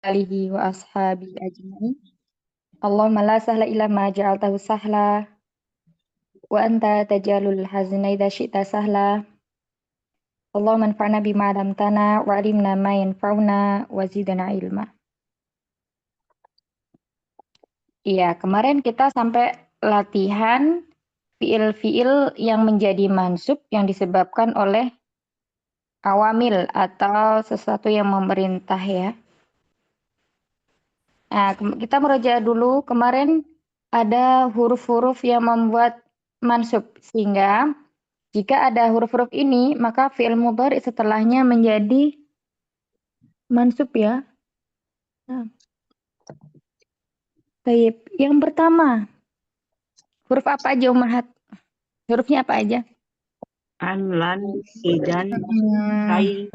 alihi wa ashabi ajma'in. Allahumma la sahla illa ma ja'altahu sahla wa anta tajalul hazna idza syi'ta sahla. Allahumma anfa'na bima 'allamtana wa 'allimna ma yanfa'una wa zidna ilma. Iya, kemarin kita sampai latihan fiil-fiil yang menjadi mansub yang disebabkan oleh awamil atau sesuatu yang memerintah ya. Nah, kita merujuk dulu kemarin ada huruf-huruf yang membuat mansub sehingga jika ada huruf-huruf ini maka fi'il mudhari setelahnya menjadi mansub ya. Nah. Baik, yang pertama huruf apa aja Ummahat? Hurufnya apa aja? An, lan, idan, kai.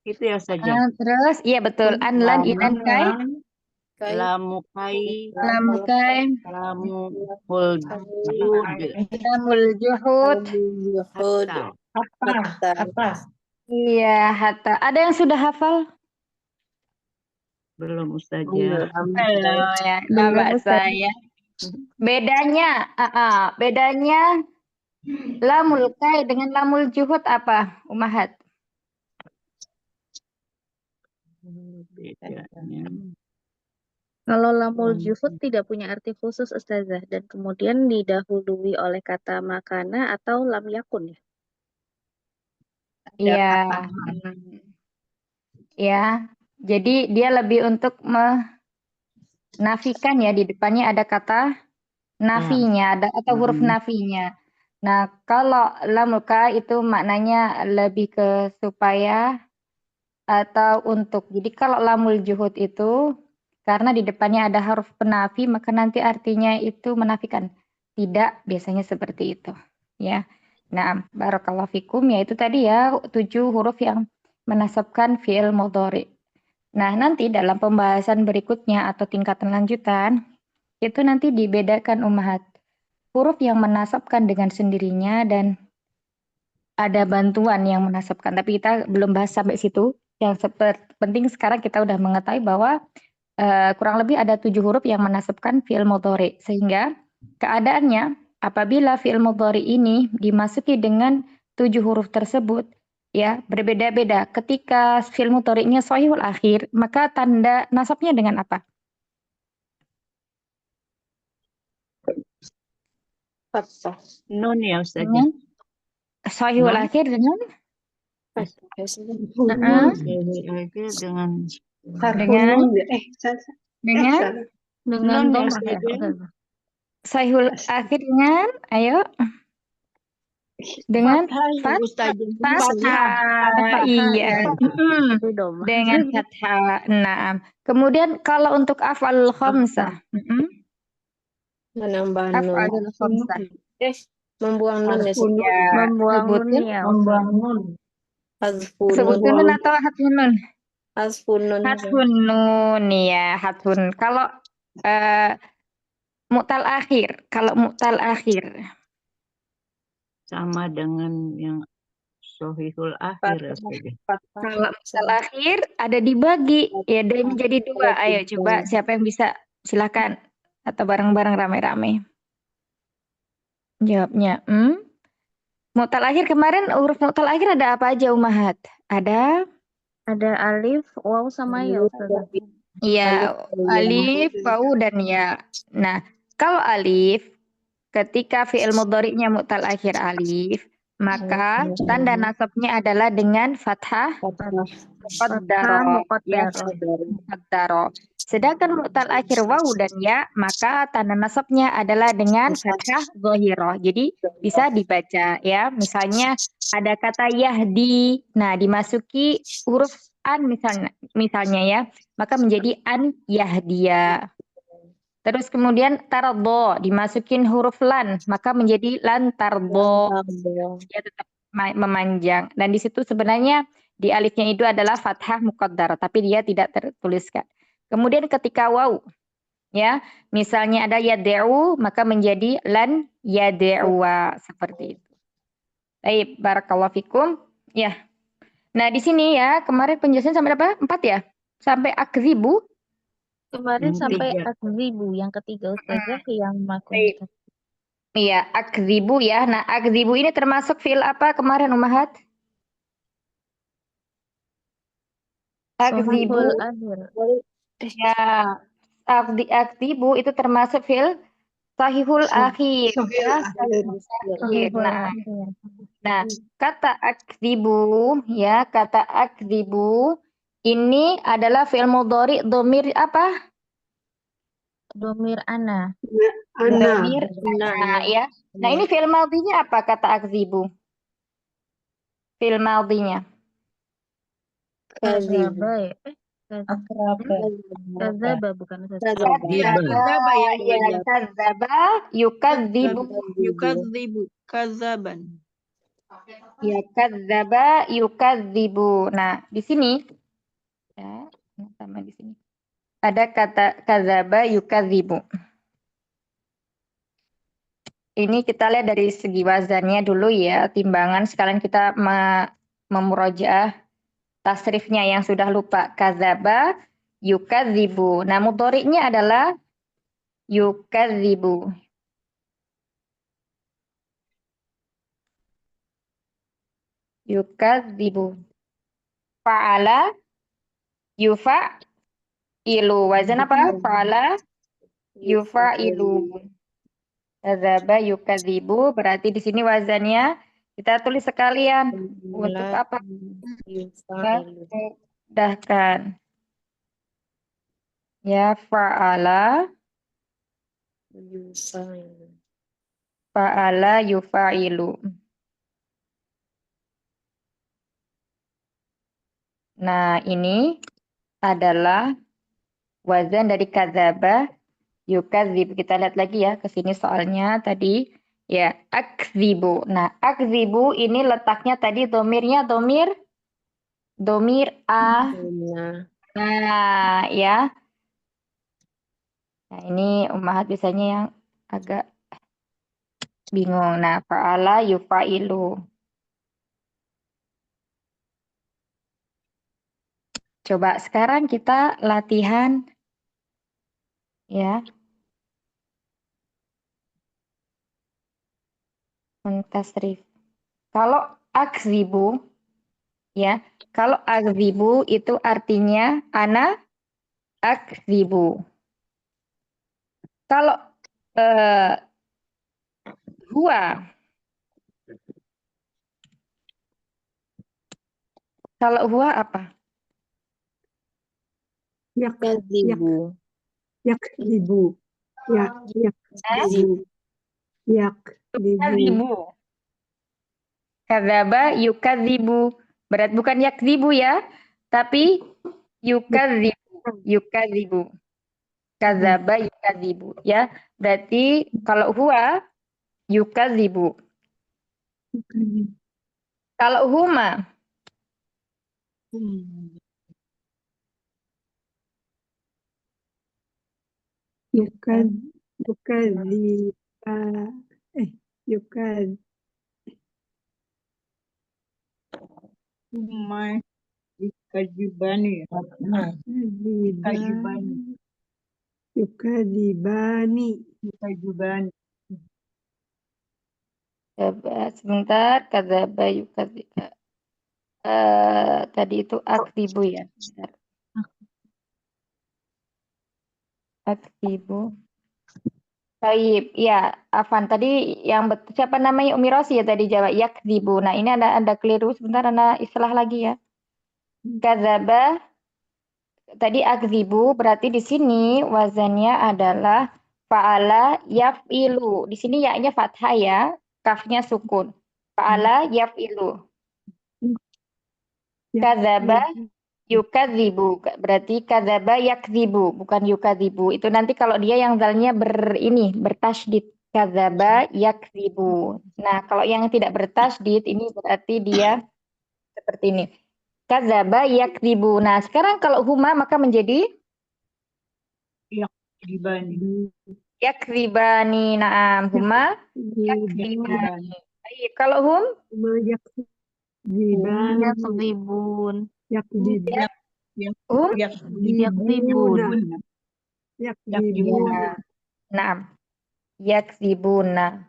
Itu ya saja. Terus iya betul. An, lan, idan, kai. Lamu kai. Lamu kai. Lamu jud. Lamul juhud. Hatta. Iya, hatta. Ada yang sudah hafal? Belum Ustazah. Belum ya, Bapak saya. Bedanya lamul kai dengan lamul juhud apa, Ummahat? Bedanya. Kalau lamul juhud tidak punya arti khusus Ustazah dan kemudian didahului oleh kata makana atau lam yakun ya. Iya. Ya. Jadi dia lebih untuk menafikan ya, di depannya ada kata nafinya, ada atau huruf nafinya. Nah, kalau lamul kai itu maknanya lebih ke supaya atau untuk. Jadi kalau lamul juhud itu karena di depannya ada huruf penafi maka nanti artinya itu menafikan. Tidak, biasanya seperti itu. Ya. Nah, barakallahu fikum yaitu tadi ya 7 huruf yang menasabkan fi'il mudhari. Nah, nanti dalam pembahasan berikutnya atau tingkatan lanjutan itu nanti dibedakan Ummahat. Huruf yang menasabkan dengan sendirinya dan ada bantuan yang menasabkan. Tapi kita belum bahas sampai situ. Yang penting sekarang kita udah mengetahui bahwa kurang lebih ada 7 huruf yang menasabkan fi'il mudhari. Sehingga keadaannya apabila fi'il mudhari ini dimasuki dengan 7 huruf tersebut ya berbeda-beda. Ketika fi'il mudhari'nya shahihul akhir, maka tanda nasabnya dengan apa? Fathah. Nun ya Ustazah. Shahihul akhir dengan dengan Nun ya dhammah ya. Ustazah. Shahihul akhir dengan ayo dengan fathah. Iya. Dengan fathah. Nah, kemudian kalau untuk af'alul khamsah, menambah nun. af'alul khamsah. Membuang nun ya. Membuang nun. Sebutkan nun atau hadfun nun? Hadfun nun ya, hadfun. Kalau mu'tal akhir, sama dengan yang shahihul akhir Ustazah. Kalau mu'tal akhir ada dibagi ya dan menjadi 2. Ayo coba siapa yang bisa silakan atau bareng-bareng rame-rame. Jawabnya, mu'tal akhir kemarin huruf mu'tal akhir ada apa aja Ummahat? Ada alif, waw sama ya Ustazah. iya, alif, waw dan ya. Nah, kalau alif ketika fi'il mudhari'nya mu'tal akhir alif, maka tanda nasabnya adalah dengan fathah muqaddaro. Sedangkan mu'tal akhir waw dan ya, maka tanda nasabnya adalah dengan fathah dhahirah. Jadi bisa dibaca ya. Misalnya ada kata yahdi. Nah, dimasuki huruf an misalnya ya, maka menjadi an yahdiya. Terus kemudian tarbo dimasukin huruf lan, maka menjadi lan tarbo. Ya tetap memanjang. Dan di situ sebenarnya di alifnya itu adalah fathah muqaddar, tapi dia tidak tertuliskan. Kemudian ketika waw, ya, misalnya ada yad'u, maka menjadi lan yad'uwa seperti itu. Baik, barakallahu fikum. Ya. Nah, di sini ya, kemarin penjelasan sampai berapa? 4 ya? Sampai akzibu. Kemarin Yang sampai ketiga. akzibu, yang ketiga Ustazah yang Baik. makunta. Iya, akzibu ya. Nah, akzibu ini termasuk fi'il apa kemarin Ummahat? Akzibu. Sohihul akhir. Ya, akzibu itu termasuk fi'il sahihul akhir. Ya, sahihul akhir. Sohihul Nah, akhir. Nah, kata akdzibu ya, kata akdzibu ini adalah fi'il mudhari domir apa? Domir ana. Domir ana ya. Nah, ini fi'il madhinya apa kata akdzibu? Fi'il madhinya. Kadzaba ya? Kadzaba bukan Ustazah. Kadzaba ya, kadzaba yukadzibu. Kazaban. Ya, kadzaba yukadzibu. Nah, di sini ya, sama di sini. Ada kata kadzaba yukadzibu. Ini kita lihat dari segi wazannya dulu ya, timbangan. Sekalian kita memurojaah tasrifnya yang sudah lupa. Kadzaba yukadzibu. Nah, mudhari'nya adalah yukadzibu. Yukadzibu. Fa'ala yufa'ilu. Wazan apa? Fa'ala yufa'ilu. Kadzaba yukadzibu. Berarti di sini wazannya kita tulis sekalian. Untuk apa? Mudahkan. Ya, fa'ala yufa'ilu. Nah, ini adalah wazan dari kadzaba yukadzib. Kita lihat lagi ya ke sini soalnya tadi ya akdzibu. Nah, akdzibu ini letaknya tadi domirnya domir a. Nah, ya. Nah, ini Ummahat biasanya yang agak bingung. Nah, fa'ala yufa'ilu. Coba sekarang kita latihan ya. Mentasrif. Kalau akzibu ya, kalau akzibu itu artinya ana akzibu. Kalau huwa, kalau huwa apa? Kadzibu. Yakdibu. Yakdibu. Yukadzibu. Kadzaba yukadzibu. Berat bukan yakdzibu ya, tapi yukadzibu. Yukadzibu. Kadzaba yukadzibu ya. Berarti kalau huwa yukadzibu. Kalau huma Yukadzibani. Yukadzibani. sebentar kadzaba yukadzibu. Tadi itu aktibu ya. Bentar. Aktibu. Baik, ya, Afan tadi yang siapa namanya Umi Rosi ya tadi jawab yakdzibu. Nah, ini ada keliru sebentar, ada istilah lagi ya. Kadzaba tadi akdzibu berarti di sini wazannya adalah fa'ala yaf'ilu. Di sini ya-nya fathah ya, kafnya sukun. Fa'ala yaf'ilu. Kadzaba yukadzibu, berarti kadzaba yakdzibu, bukan yukadzibu. Itu nanti kalau dia yang zalnya bertasydid. Kadzaba yakdzibu. Nah, kalau yang tidak bertasydid ini berarti dia seperti ini. Kadzaba yakdzibu. Nah, sekarang kalau huma maka menjadi Yakdzibani. yakdzibani. Naam, huma yakdzibani. Baik, kalau Yakdzibun. yakdzibun. Yakzibuna. Yakzibuna. Naam. Yakzibuna.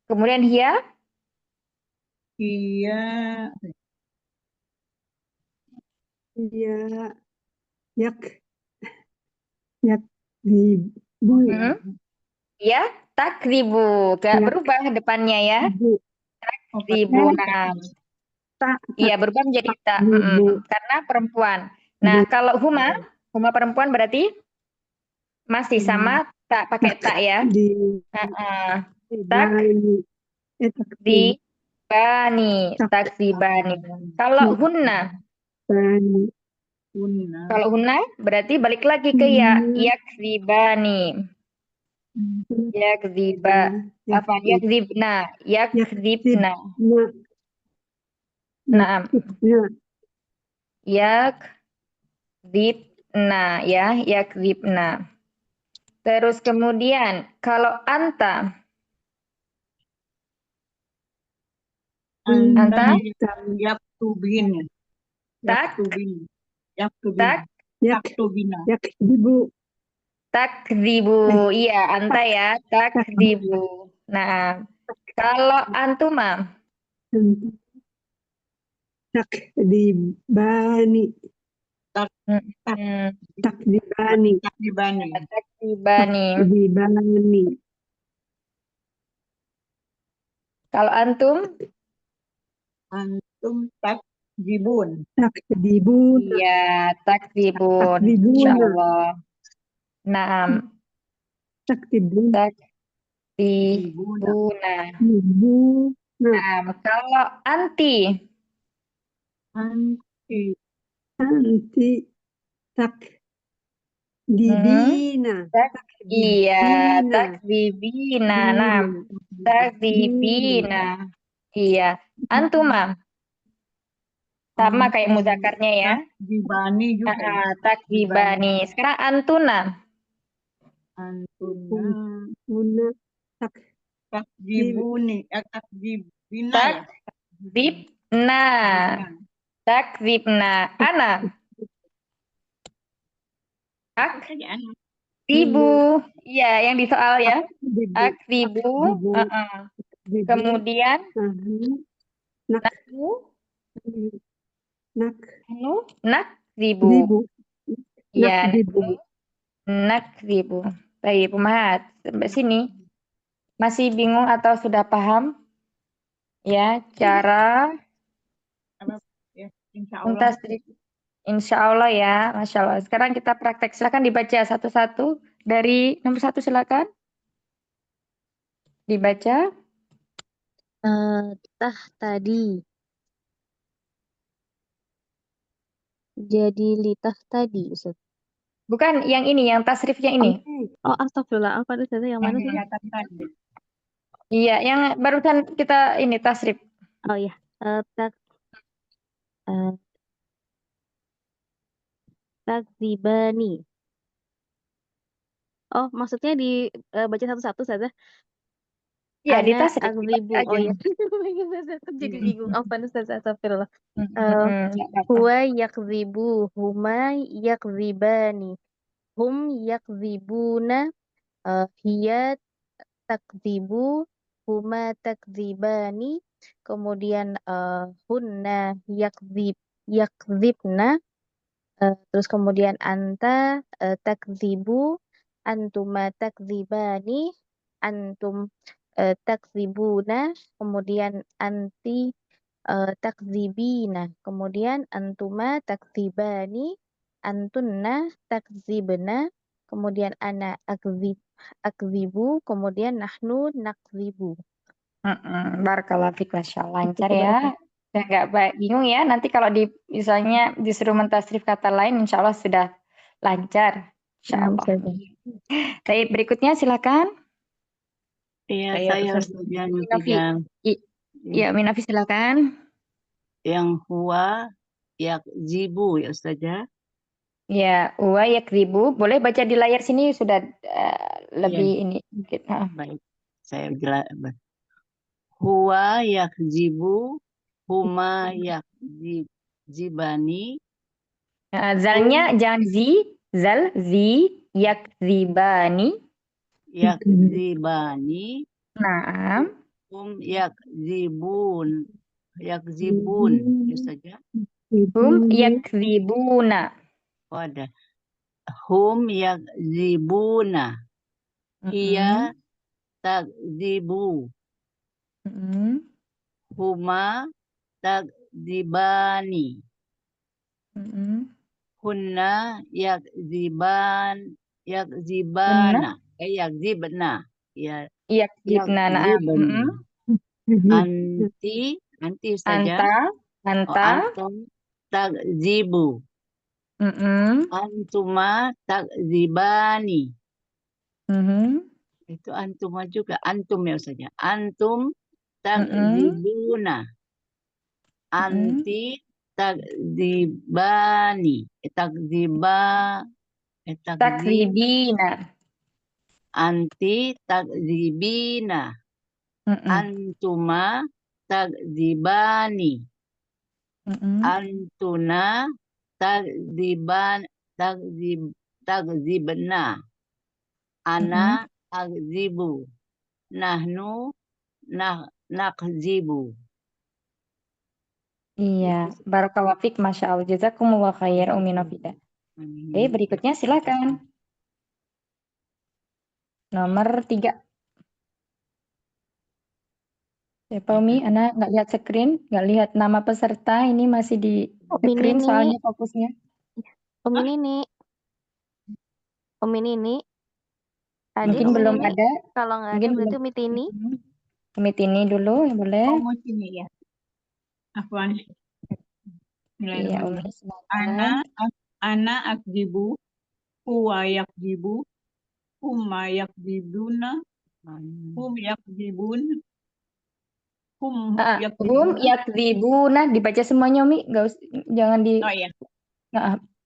Kemudian hiya? Iya. Iya. Yakzibu. Ya, takzibu. Gak Yak. berubah depannya ya. Bu. Takzibuna. Tak. Iya, berubah menjadi tak. Takzibu. Karena perempuan. Nah, Bu. kalau huma perempuan berarti masih sama tak pakai tak ya. Tak di bani, takzibani. Kalau hunna, kalau hunna berarti balik lagi ke ya, yakzibani. Yakziba, apa? Yakzibna, yakzibna. Naam. Yakzibna ya, yakzibna. Terus kemudian kalau anta Yaktubin. tak Yakzibu. takzibu. Iya, anta ya, takzibu. Nah, kalau antuma Takdibani. Takdibani. takzibani. Kalau antum? Antum takzibun. Takdibun. Iya, takzibun. Takzibuna. Insyaallah. Naam. Takdibun. Takzibuna. Ibu. Naam. Kalau anti? Anti. Takdibina. Iya, takzibina. Naam. Takzibina. Iya. Antuma? Sama kayak muzakarnya ya. Takzibani juga. Takzibani. Sekarang antuna. Una. Takzibuni. Takzibina ya. Takzibna. Takzibna. Ana. Akzibu. Iya, yang di soal ya. Akzibu. Kemudian nakzibu. Iya, nakzibu. Baik, Umahat. Sampai sini masih bingung atau sudah paham? Ya, cara mentasrif. Insya Allah ya, Masya Allah. Sekarang kita praktek. Silakan dibaca satu-satu. Dari nomor 1 silakan. Dibaca. Tadi. Jadi litah tadi, Ustaz. Bukan yang ini, yang tasrifnya ini. Oh, astagfirullah. Apa Ustaz? Yang mana sih? Iya, yang barusan kita ini tasrif. Oh iya. Takzibani. Oh, maksudnya dibaca satu-satu saja. Iya, di Ana tasrif. akzibu. Oh iya. Jadi bingung. Apa Ustaz? Astagfirullah. Huwa yakzibu. Huma yakzibani. Hum yakzibuna. Hiya takzibu. Huma takzibani. Kemudian hunna yakzibna. Terus kemudian anta takzibu, antuma takzibani, antum takzibuna, kemudian anti takzibina, kemudian antuma takzibani, antunna takzibna, kemudian ana akzibu, kemudian nahnu nakzibu. Barakallahu fiik, Masya Allah. Lancar ya. Nggak bingung ya. Nanti kalau misalnya disuruh mentasrif kata lain, insya Allah sudah lancar. Insya Allah. Baik, berikutnya silakan. Iya, saya yang Iya, Minafi silakan. Yang huwa yakzibu ya Ustazah. Ya, huwa yakzibu. Boleh baca di layar sini sudah lebih ini. Baik, saya jelaskan. Huwa yakzibu, huma yakzib. Yakzibani. Zalnya jangan zal, yakzibani. Yakzibani. Naam. Hum yakzibun. Ya saja. Yakzibuna. Oh, ada. Hum yakzibuna. Hiya takzibu. Huma takzibani. Hunna yakzibana. Yakzibna. Ya, Yakzibna. Naam. Anti saja. Anta. Antum takzibu. Antuma takzibani. Itu antuma juga. Antum ya saja. Antum takzibuna. Anti takzibani. Takzibina. Anti takzibina. Antuma takzibani. Antuna takzibna. Ana akzibu. Nahnu nakzibu. Iya, barakallahu fiik, masya Allah, jazakumullah khair, Umi Nafida. Oke, berikutnya silakan. Nomor 3. Siapa Umi? Ana nggak lihat screen, nggak lihat nama peserta. Ini masih di screen soalnya fokusnya. Umi Nini. Mungkin belum ada. Kalau nggak ada Mungkin berarti belum. Umi Tini. Umi Tini dulu, boleh? Oh, mau sini ya. Afwan. Iya, Umi, silakan. Ana akjibu. Huwa yakjibu. Huma yakjibuna. Hum yakjibun. Hum yakzibuna, dibaca semuanya Umi, nggak usah, jangan di. Oh iya.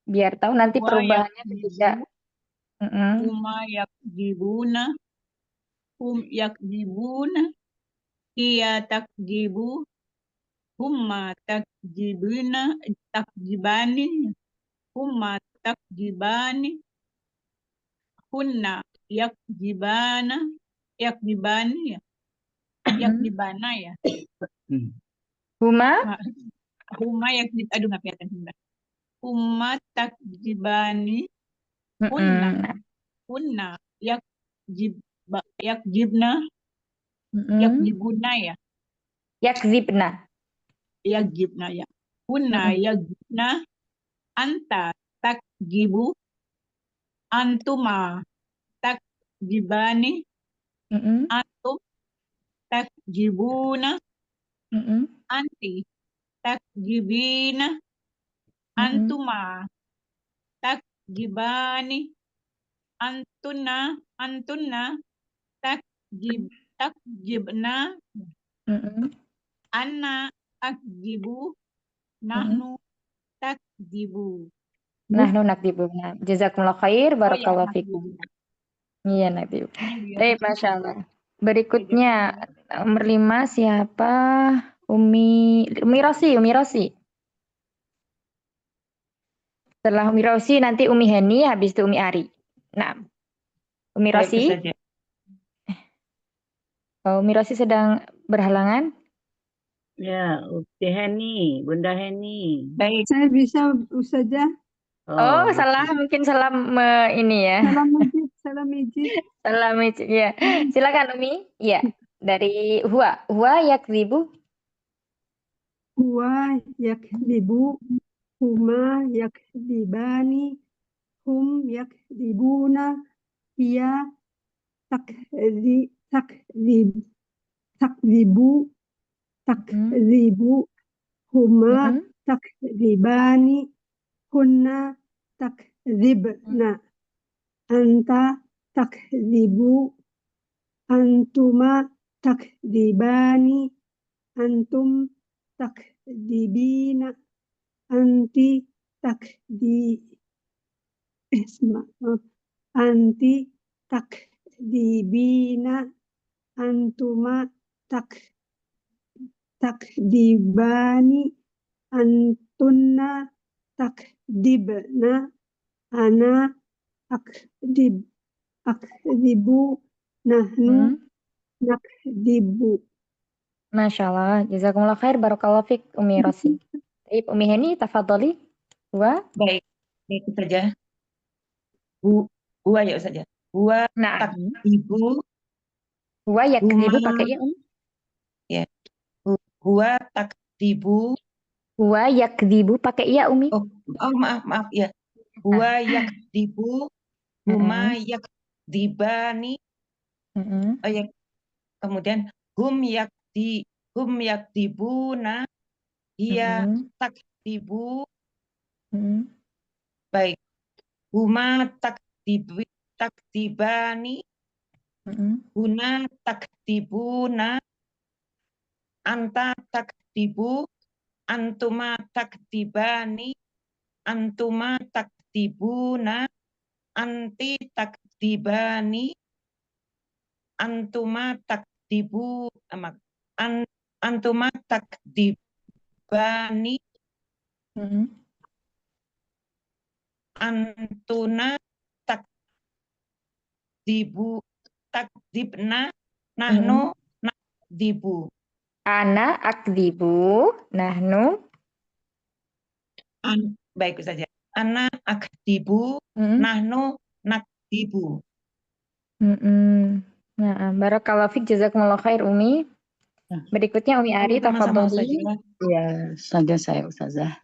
Biar tahu nanti Huwa perubahannya beda. Huma yakjibuna. Hum yakjibuna. Hiya takjibu. Huma takjibuna. Takjibani. Huma takjibani. Hunna yakjibana. Yakjibani ya. Yakjibana ya. Huma yakjib. Aduh, nggak kelihatan. Huma takjibani. Hunna yakjibna. Yakjibuna ya. yakzibna. Yakjibna ya. Hunna yakjibna. Anta takjibu. Antuma takjibani. Antum takjibuna. Anti takjibina. Antuma takjibani. Antunna takjibna. Anna akjibu. Nahnu takjibu. Nahnu nakdibuna. Jazakumullah khair, barakallahu fikum. Iya, nakdib. Baik, masya Allah. Berikutnya nomor 5 siapa? Umi Rosi. Setelah Umi Rosi nanti Umi Hani, habis itu Umi Ari. Nah, Umi Rosi. Umi Rosi sedang berhalangan? Ya, Ukti Heni, Bunda Heni. Baik. Saya bisa Ustazah. Salah, mungkin salam ini ya. Salam ijib. Salam ijib, ya. Silakan Umi. Ya, dari Huwa yakzibu. Huwa yakzibu. Huma yakzibani. Hum yakzibuna. Hiya takzibu. Huma takzibani. Hunna takzibna. Anta takzibu. Antuma takzibani. Antum takzibina. Anti takzibina. Antuma takzibani. Antunna takdibna. Ana akdibu. Nahnu nakdibu. Masya Allah, jazakumullah khair, barakallahu fik, Umi Rosi. Baik, Umi Heni, tafadholi. Baik, itu saja. Huwa ya saja. Huwa Nah, takdibu. huwa yakdibu Huma. pakai ya, Umi. Ya. Huwa takdibu. Huwa yakdibu pakai iya, Umi. Oh, maaf ya. Huwa yakdibu. Huma yakdibani. Oh ya. Kemudian hum yakdibuna. Hiya takdibu. Baik. Huma takdibani. Huna takdibuna. Anta takdibu. Antuma takdibani. Antuma takdibuna. Anti takdibani. Antuma takdibu. Antuma takdibani. Antuna takdibna. Nahnu nakdibu. Ana akdibu. Nahnu. Baik saja. Ana akdibu. Nahnu nakdibu. Nah, barakallahu fik, jazakumullah khair, Umi. Berikutnya Umi Ari, tafadholi. Ya, saja saya Ustazah.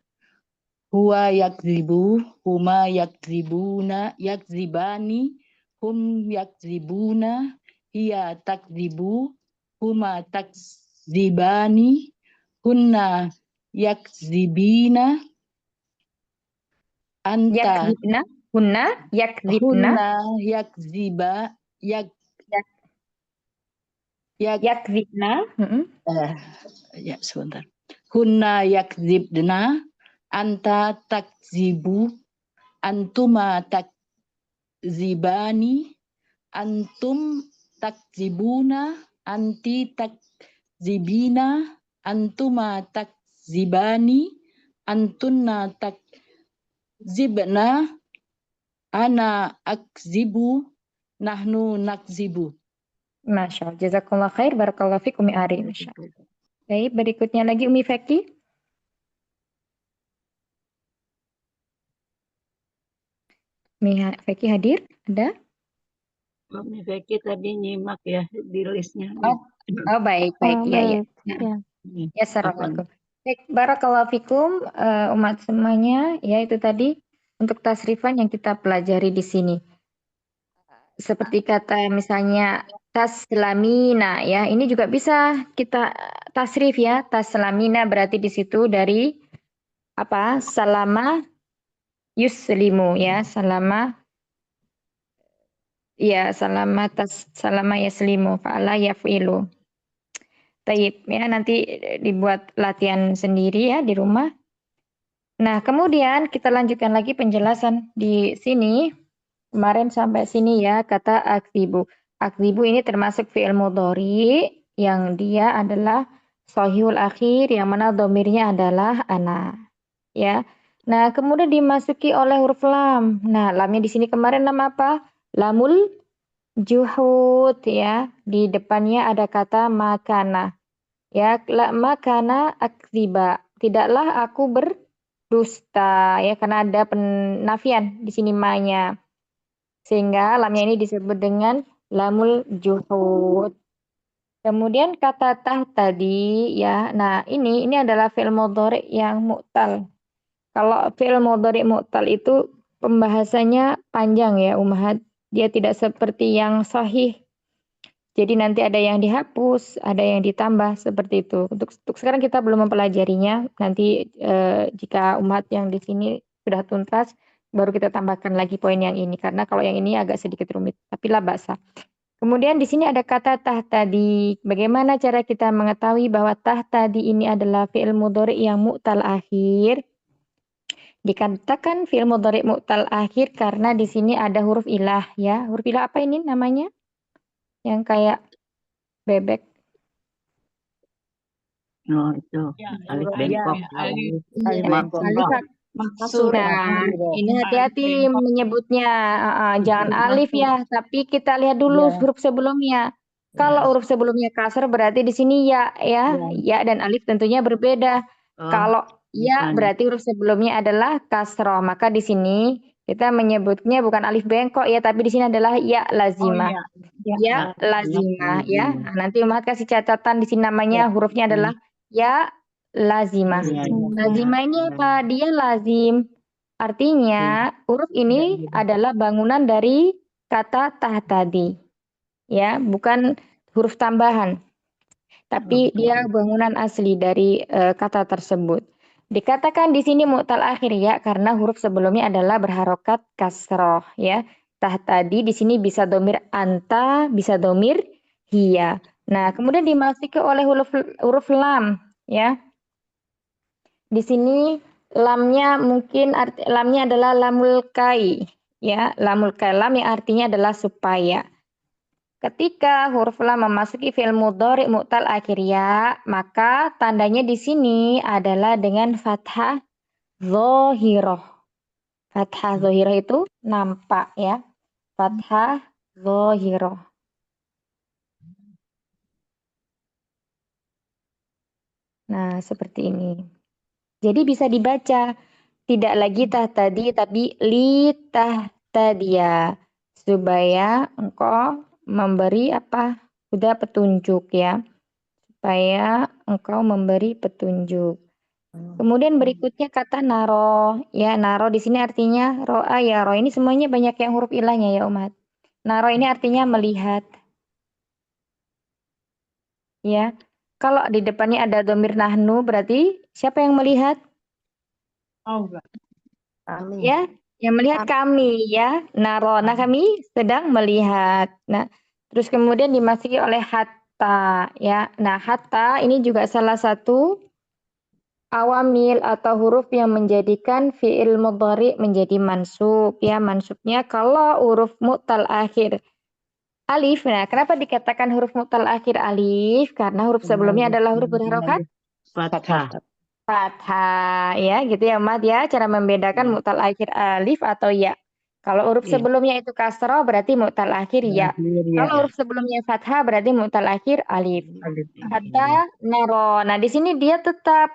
Huwa yakzibu, huma yakzibuna, yakzibani, hum yakzibuna, hiya takzibu, huma takzibani, hunna yakzibina, anta Yakzibna. Hunna yakzibna. hunna yakziba, Yakzibna. Ya, sebentar. Hunna yakzibna, anta takzibu, antuma takzibani, antum takzibuna, anti takzibina, antuma takzibani, antunna takzibna, ana akzibu, nahnu nakzibu. Masya Allah, jazakumullah khair, barakallahu fik, Umi Ari. Masya Allah. Baik, berikutnya lagi Umi Feki. Umi Feki hadir? Ada? Umi Feki tadi nyimak ya di listnya. Oh baik. Iya. Ya, assalamualaikum. Baik, barakallahu fikum, umat semuanya. Ya, itu tadi untuk tasrifan yang kita pelajari di sini. Seperti kata misalnya taslamina, ya, ini juga bisa kita tasrif ya. Taslamina berarti di situ dari apa? Salama yuslimu, ya, salama yaslimu, fa'ala yaf'ilu. Taib, ya, nanti dibuat latihan sendiri ya di rumah. Nah, kemudian kita lanjutkan lagi penjelasan di sini. Kemarin sampai sini ya, kata akzibu. Akzibu ini termasuk fi'il mudhari yang dia adalah shahihul akhir, yang mana domirnya adalah ana. Ya. Nah, kemudian dimasuki oleh huruf lam. Nah, lamnya di sini kemarin nama apa? Lamul juhud, ya. Di depannya ada kata makana. Ya, makana akziba. Tidaklah aku berdusta, ya, karena ada penafian di sini ma-nya. Sehingga lamnya ini disebut dengan lamul juhud. Kemudian kata tah tadi, ya. Nah, ini adalah fi'il mudhari yang mu'tal. Kalau fi'il mudhari mu'tal itu pembahasannya panjang ya, Ummahat. Dia tidak seperti yang sahih. Jadi nanti ada yang dihapus, ada yang ditambah seperti itu. Untuk sekarang kita belum mempelajarinya. Nanti jika umat yang di sini sudah tuntas, baru kita tambahkan lagi poin yang ini. Karena kalau yang ini agak sedikit rumit. Tapi lah ba'sa. Kemudian di sini ada kata tah tadi. Bagaimana cara kita mengetahui bahwa tah tadi ini adalah fi'il mudhari yang mu'tal akhir? Dikatakan fi'il mudhari mu'tal akhir karena di sini ada huruf ilah ya. Huruf ilah apa ini namanya? Yang kayak bebek. Oh, itu. Ya, Alif alif bengkok. alif Iya, Maksurah. alif. maksurah. Nah, ini Alif hati-hati bengkok. menyebutnya. Jangan alif ya, tapi kita lihat dulu huruf sebelumnya. Kalau huruf sebelumnya kasar berarti di sini ya, ya dan alif tentunya berbeda. Oh, Kalau ya bukan. berarti huruf sebelumnya adalah kasroh. Maka di sini kita menyebutnya bukan alif bengkok ya, tapi di sini adalah ya Oh lazimah. ya, Ya lazimah ya. lazimah. Nah, nanti Umat kasih catatan di sini namanya hurufnya adalah ya lazimah. Iya, Lazimah ini apa? Dia lazim. Artinya huruf ini adalah bangunan dari kata tahtadi. Ya, bukan huruf tambahan. Tapi dia bangunan asli dari kata tersebut. Dikatakan di sini mu'tal akhir ya, karena huruf sebelumnya adalah berharokat kasroh ya. Tahtadi di sini bisa domir anta, bisa domir hiya. Nah, kemudian dimasuki oleh huruf lam ya. Di sini lamnya mungkin lamnya adalah lamul kai ya, lamul kai, lam yang artinya adalah supaya. Ketika huruf lam memasuki fi'il mudhari mu'tal akhir ya, maka tandanya di sini adalah dengan fathah dhohiroh. Fathah dhohiroh itu nampak ya. Fathah dhohiroh. Nah, seperti ini. Jadi bisa dibaca tidak lagi tahtadi tapi li tahtadia, supaya engkau memberi apa? Sudah petunjuk ya. Supaya engkau memberi petunjuk. Kemudian berikutnya kata naro. Ya, naro di sini artinya ro'a ya. Ro ini semuanya banyak yang huruf ilahnya ya, Umat. Naro ini artinya melihat. Ya. Kalau di depannya ada domir nahnu berarti siapa yang melihat? Allah. Ya, yang melihat kami ya. Naro. Nah, kami sedang melihat. Nah, terus kemudian dimasuki oleh hatta ya. Nah, hatta ini juga salah satu awamil atau huruf yang menjadikan fi'il mudhari menjadi mansub ya. Mansubnya kalau huruf mu'tal akhir alif. Nah, kenapa dikatakan huruf mu'tal akhir alif? Karena huruf sebelumnya adalah huruf berharokat Fathah. fathah ya, gitu ya Mat ya. Cara membedakan mu'tal akhir alif atau ya. Kalau huruf Iya. sebelumnya itu kasroh berarti mu'tal akhir ya. Kalau huruf sebelumnya fathah berarti mu'tal akhir alif. Hatta naro. Nah, di sini dia tetap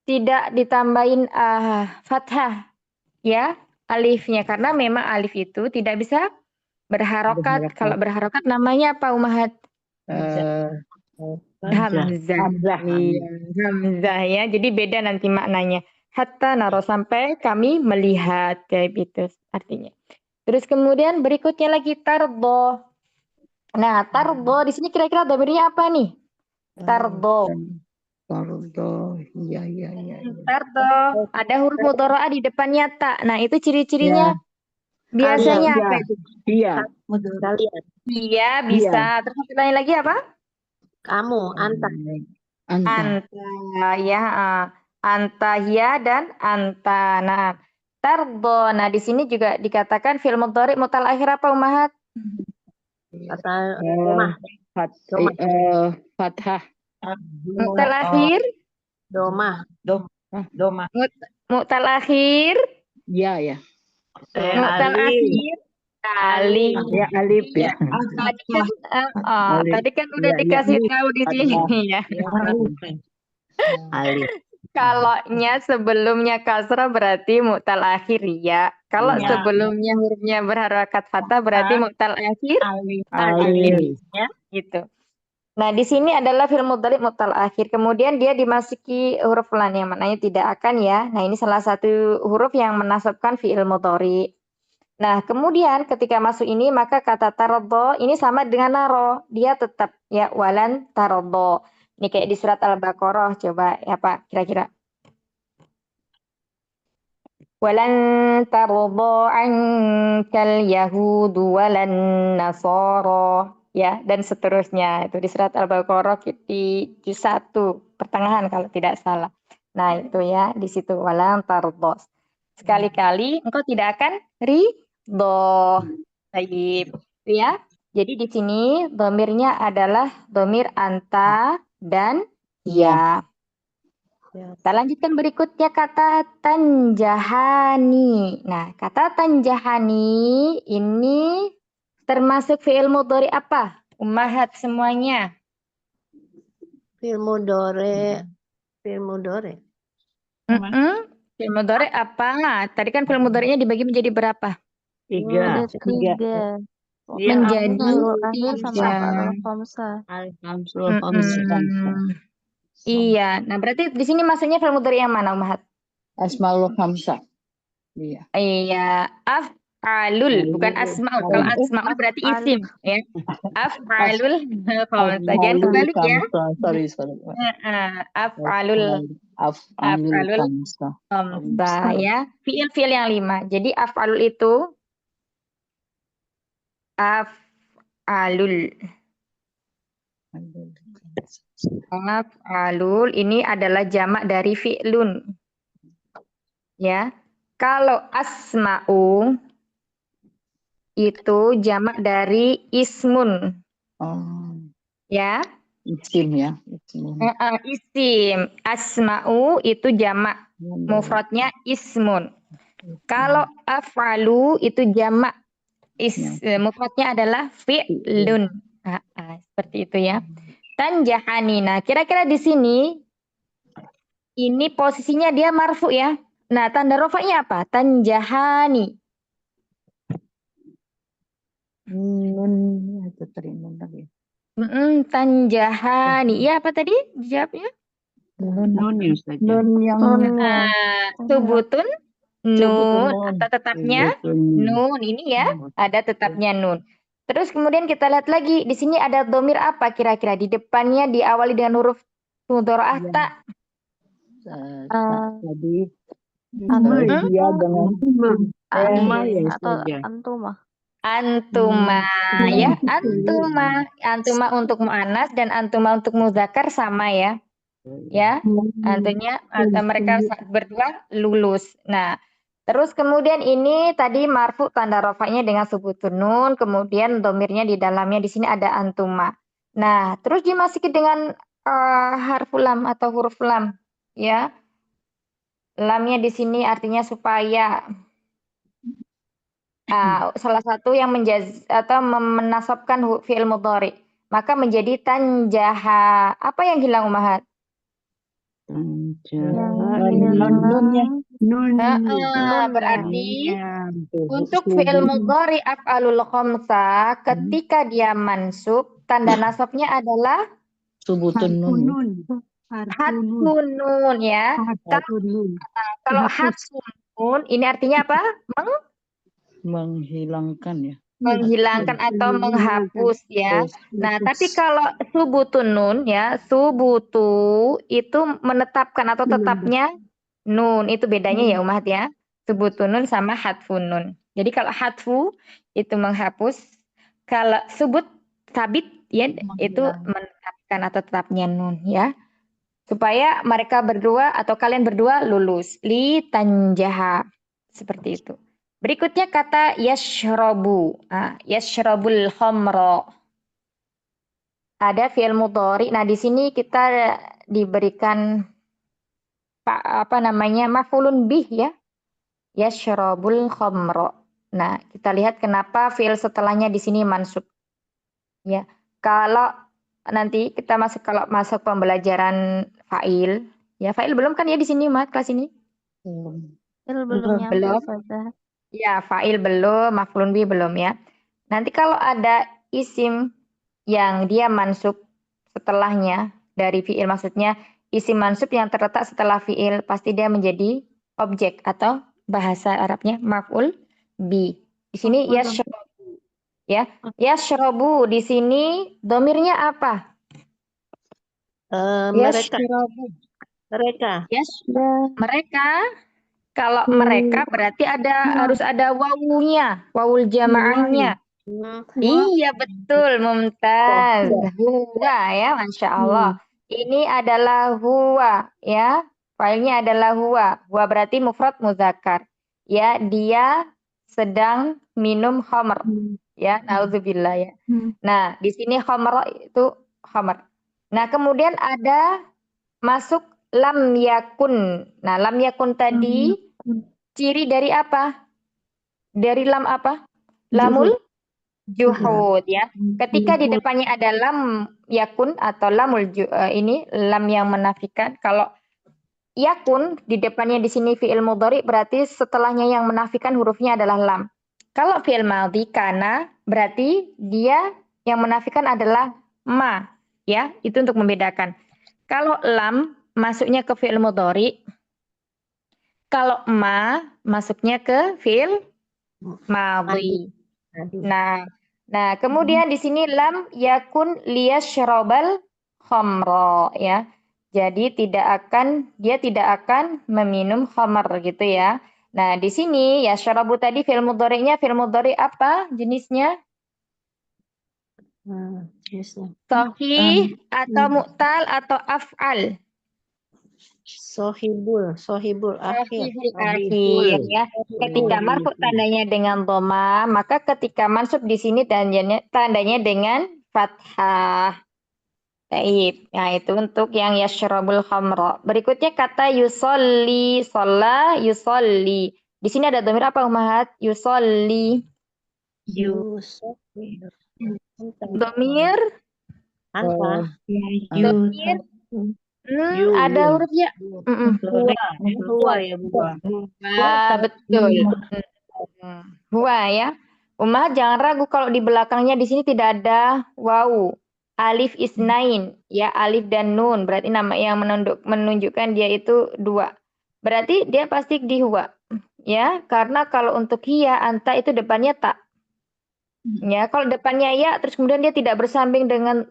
tidak ditambahin fathah ya alifnya, karena memang alif itu tidak bisa berharokat. Kalau berharokat namanya apa Umahat? Hamzah. Iya, hamzah ya. Jadi beda nanti maknanya. Hatta naro, sampai kami melihat, kayak gitu artinya. Terus kemudian berikutnya lagi tardo. Nah, tardo di sini kira-kira dhamirnya apa nih? Tardo. Tardo. Iya. Tardo. Ada huruf mudharaah di depannya ta. Nah, itu ciri-cirinya biasanya apa itu? Iya. Kalian. Iya, bisa. Terus satu lain lagi apa? Kamu, anta. Anta, ya. Anta, ya, dan anta. Nah, tardo. Nah, di sini juga dikatakan fi'il mudhari mu'tal akhir apa, Umahat? Kata rumah. Fathah. Mu'tal akhir? Doma. Doma. Mu'tal akhir? Iya. Mu'tal akhir? Alif. Ya, alif ya. Tadi kan udah dikasih tahu di sini ya. Alif. Kalau nya sebelumnya kasrah berarti mu'tal akhir ya. Kalau Ya. sebelumnya hurufnya berharakat fathah berarti mu'tal akhir alif ya, gitu. Nah, di sini adalah fi'il mudhari mu'tal akhir. Kemudian dia dimasuki huruf lan yang maknanya tidak akan ya. Nah, ini salah satu huruf yang menasabkan fi'il mudhari. Nah, kemudian ketika masuk ini maka kata taraddo ini sama dengan naro. Dia tetap ya walan taraddo. Ini kayak di surat Al-Baqarah, coba ya Pak, kira-kira. Walan taraddo ankal yahudu walan nasara. Ya, dan seterusnya. Itu di surat Al-Baqarah di juz 1, pertengahan kalau tidak salah. Nah, itu ya, di situ walan taraddo. Sekali-kali engkau tidak akan ridho. Baik, ya. Jadi di sini domirnya adalah domir anta dan ya. Kita lanjutkan berikutnya kata tanjahani. Nah, kata tanjahani ini termasuk fi'il mudhari apa? Ummahat semuanya. Fi'il mudhari. Fi'il mudhari. Fi'il mudhari apa? Tadi kan fi'il mudhari'nya dibagi menjadi berapa? Tiga. Ada 3. Iya. Menjadi Alul akhir sama tiga. af'alul khamsah. Al-khamsul khamsah. Iya. Nah, berarti di sini maksudnya fi'il mudhari yang mana, Ummahat? Asmaul khamsah. Iya. Iya, af'alul, bukan asmaul. Kalau asmaul berarti isim, ya. Af'alul khamsah. Jangan kebalik ya. Sorry. Af'alul khamsah, ya. Fi'il yang 5. Jadi af'alul itu Af'alul ini adalah jamak dari fi'lun. Ya. Kalau asma'u itu jamak dari ismun. Ya. Isim ya. Isim. Asma'u itu jamak. Mufradnya ismun. Kalau af'alu itu jamak. Mufradnya adalah fi'lun. Seperti itu ya. Tanjahani. Nah, kira-kira di sini ini posisinya dia marfu ya. Nah, tanda rofa'nya apa? Tanjahani. Nun itu terimun lagi. Tanjahani. Iya apa tadi jawabnya? Nun yang Subutun nun atau tetapnya nun. Ini ya, ada tetapnya nun. Terus kemudian kita lihat lagi di sini ada domir apa kira-kira di depannya diawali dengan huruf mudharaah ta. Tadi dia dengan Atau antuma. Antuma ya, antuma untuk muannas dan antuma untuk muzakkar sama ya. Ya, artinya mereka berdua lulus. Nah, terus kemudian ini tadi marfu tanda rofanya dengan subutun nun, kemudian domirnya di dalamnya di sini ada antuma. Nah, terus dimasuki dengan harfu lam atau huruf lam, ya. Lamnya di sini artinya supaya. Salah satu yang menasabkan fi'il mudhari, maka menjadi tanjaha. Apa yang hilang, Ummahat? Berarti untuk fi'il mudhari af'alul khamsah ketika dia mansub, tanda nasabnya adalah subutun nun. hatfun nun ya. Kalau hatfun nun ini artinya apa? Menghilangkan ya. Menghilangkan atau menghapus ya. Nah, tapi kalau subutun nun ya, subutu itu menetapkan atau tetapnya nun. Itu bedanya ya, Ummahat ya. Subutun nun sama hatfun nun. Jadi kalau hatfu itu menghapus, kalau subut sabit ya itu menetapkan atau tetapnya nun ya. Supaya mereka berdua atau kalian berdua lulus. Li tanjaha. Seperti itu. Berikutnya kata yashrobu. Yashrobul khamra. Ada fi'il mudhari. Nah, di sini kita diberikan maf'ulun bih ya. Yashrobul khamra. Nah, kita lihat kenapa fi'il setelahnya di sini mansub. Ya. Kalau nanti kita masuk pembelajaran fa'il. Ya, fa'il belum kan ya di sini, Mat, kelas ini? Belum nyampe. Ya, fa'il belum, maf'ulun bih belum ya. Nanti kalau ada isim yang dia mansub setelahnya dari fi'il, maksudnya isim mansub yang terletak setelah fi'il, pasti dia menjadi objek atau bahasa Arabnya maf'ul bih. Di sini yashrobu. Ya, yashrobu di sini domirnya apa? Mereka. Mereka. Kalau mereka berarti harus ada wawunya, wawul jamaahnya. Iya betul, Mumtaz. Huwa ya, Masya Allah. Ini adalah huwa ya. Failnya adalah huwa. Huwa berarti mufrad muzakkar. Ya, dia sedang minum khamr. Ya, nauzubillah ya. Nah, di sini khamr itu khamr. Nah, kemudian ada masuk lam yakun. Nah, lam yakun tadi ciri dari apa? Dari lam apa? Lamul juhud ya. Ketika di depannya ada lam yakun atau ini lam yang menafikan. Kalau yakun di depannya di sini fi'il mudhari berarti setelahnya yang menafikan hurufnya adalah lam. Kalau fi'il madhi kana berarti dia yang menafikan adalah ma ya, itu untuk membedakan. Kalau lam masuknya ke fi'il mudhari, kalau ma masuknya ke fi'il madhi. Nah, kemudian di sini lam yakun liyashrabal khamra ya. Jadi dia tidak akan meminum khamar gitu ya. Nah, di sini yashrabu tadi fi'il mudhari'nya fi'il mudhari apa jenisnya? Sahih atau mu'tal atau af'al? Sohibul akhir. Sahihul akhir ya. Ketika marfu tandanya dengan dhamma, maka ketika mansub di sini tandanya dengan fathah. Baik. Nah, itu untuk yang yashrabul khamra. Berikutnya kata yusolli, sholla, yusolli. Di sini ada dhamir apa, Ummahat? Yusolli. Dhamir? Dhamir? Ada huruf ya? Huwa ya, buah. Betul. Huwa ya. Ummahat jangan ragu kalau di belakangnya di sini tidak ada waw. Alif isnain ya, alif dan nun berarti nama yang menunjukkan dia itu dua. Berarti dia pasti di huwa ya, karena kalau untuk hiya anta itu depannya tak. Ya, kalau depannya ya terus kemudian dia tidak bersambung dengan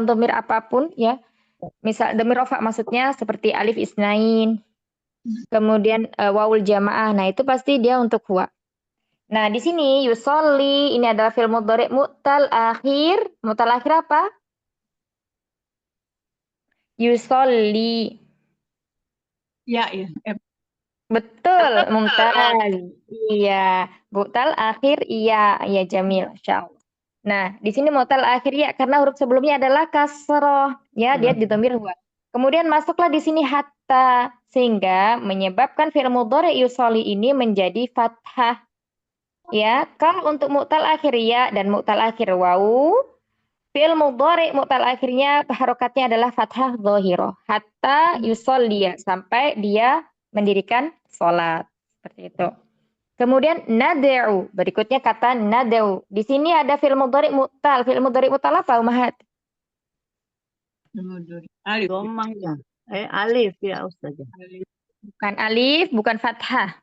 dhamir apapun ya. Misal dhamir rafa maksudnya seperti alif isnain. Kemudian wawul jamaah. Nah, itu pasti dia untuk huwa. Nah, di sini yusolli ini adalah fi'il mudhari' mu'tal akhir. Mu'tal akhir apa? Yusolli. Ya. Betul, mumtaz. Iya, mu'tal akhir iya, ya jamil, insyaallah. Nah, di sini mu'tal akhir ya karena huruf sebelumnya adalah kasroh, ya, dia didhamir huwa. Kemudian masuklah di sini hatta sehingga menyebabkan fi'il mudhari' yusolli ini menjadi fathah. Ya, kalau untuk mu'tal akhir ya dan mu'tal akhir waw, fi'il mudhari' mu'tal akhirnya harokatnya adalah fathah dhahirah. Hatta yusolliya sampai dia mendirikan sholat. Seperti itu. Kemudian nad'u, berikutnya kata nad'u. Di sini ada fi'il mudhari' mu'tal. Fi'il mudhari' mu'tal apa, Ummahat? Alif. Domah ya. Alif ya, Ustazah. Bukan alif, bukan fathah.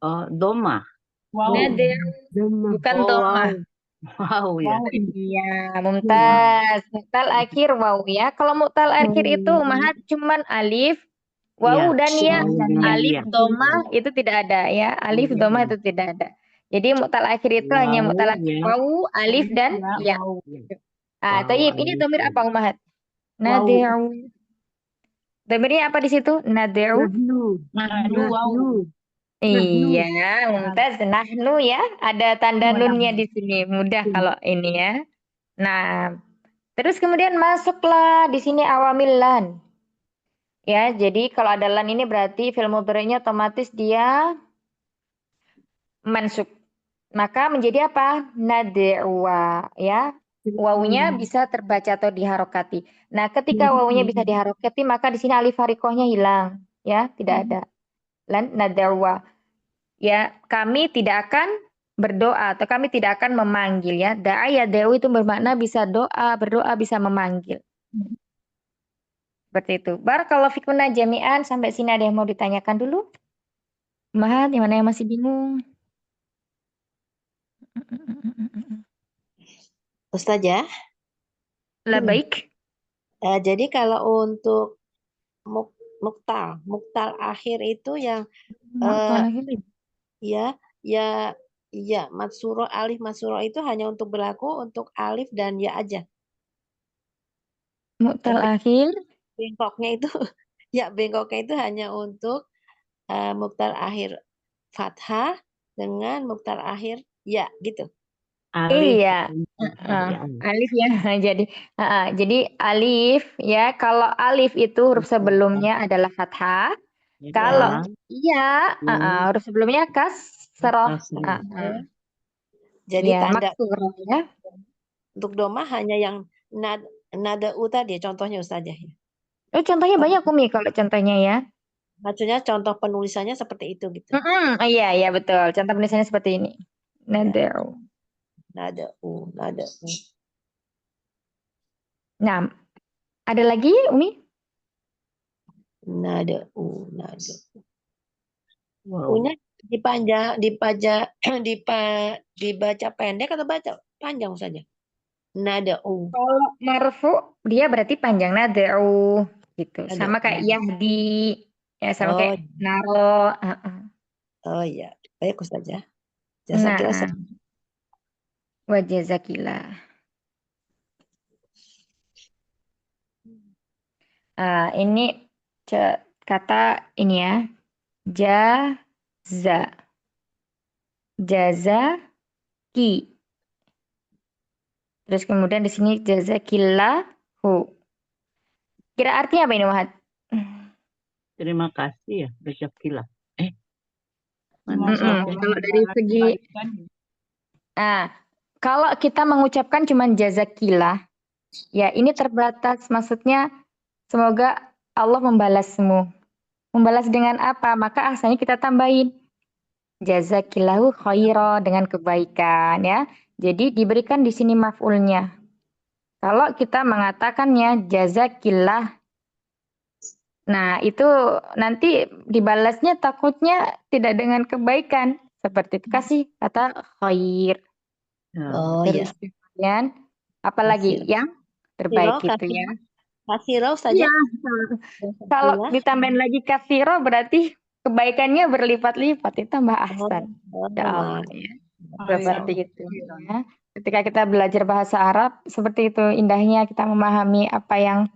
Oh, domah. Wow. Nad'u, bukan dhammah. Wow ya. Iya, mumtaz. Mu'tal akhir waw ya. Kalau mu'tal akhir itu Ummahat cuman alif, waw Iya. dan ya. Iya, Alif iya. dhamma itu tidak ada ya. Alif Iya. dhamma itu tidak ada. Jadi mu'tal akhir itu hanya mu'tal akhir ya. waw, alif dan ya. Thayyib, ini dhamir apa Ummahat? Nad'u. Dhamirnya apa di situ? Nad'u. Wow. Iya, mumtaz. Nahnu ya. Ada tanda nunnya di sini. Mudah kalau ini ya. Nah, terus kemudian masuklah di sini awamil lan. Ya, jadi kalau ada lan ini berarti fi'il mudhari'nya otomatis dia mansub. Maka menjadi apa? Nad'uwa ya. Wawunya bisa terbaca atau diharokati. Nah, ketika wawunya bisa diharokati, maka di sini alif harikohnya hilang, ya, tidak ada. Lan nad'uwa. Ya, kami tidak akan berdoa atau kami tidak akan memanggil ya. Da'a yad'u itu bermakna bisa doa, berdoa, bisa memanggil. Seperti itu. Barakallahu fikunna jami'an. Sampai sini ada yang mau ditanyakan dulu? Mahat, yang mana yang masih bingung? Ustazah, Lah baik. jadi kalau untuk muktal akhir itu yang ya matsuro alif matsuro itu hanya untuk berlaku untuk alif dan ya aja. Muktal akhir. Bengkoknya itu hanya untuk muktal akhir fathah dengan muktal akhir ya gitu. Alif. Iya, Ya, alif. alif ya. Jadi alif ya. Kalau alif itu huruf sebelumnya adalah fathah. Kalau Ya. iya, huruf sebelumnya kasroh. Kasroh. Jadi Ya, tanda maksurah ya. untuk domah hanya yang nada u tadi, contohnya Ustazah ya. Oh, contohnya banyak Umi kalau contohnya ya. Maksudnya contoh penulisannya seperti itu gitu. Iya, betul. Contoh penulisannya seperti ini. Nada'u. Nada u, nada u. Nah, ada lagi Umi? Nada u, nada u. Wow. Punya dibaca pendek atau baca panjang saja? Nada u. Kalau marfu dia berarti panjang nada'u gitu. Nada Sama kayak u. yahdi. Ya, sama Oh, kayak naro. oh iya. Baik Ustazah. Jazakillah. Nah, wa jazakillah. Ini kata ini ya. Jaza. Jazaki. Terus kemudian di sini jazakillahu. Kira artinya apa ini, Wahad? Terima kasih ya, Jazakallah. Kalau dari segi kalau kita mengucapkan cuma jazakillah, ya ini terbatas. Maksudnya semoga Allah membalasmu. Membalas dengan apa? Maka asalnya kita tambahin jazakillahu khaira dengan kebaikan ya. Jadi diberikan di sini maf'ulnya. Kalau kita mengatakannya jazakillah, nah itu nanti dibalasnya takutnya tidak dengan kebaikan. Seperti itu kasih kata khair. Oh iya. Terus kemudian apalagi Kasiro. yang terbaik Kasiro, itu ya. Kasiro saja. Iya. Kalau ditambahin lagi kasiro berarti kebaikannya berlipat-lipat, itu tambah ahsan. Ya Allah ya. Seperti itu ya. Ketika kita belajar bahasa Arab seperti itu indahnya kita memahami apa yang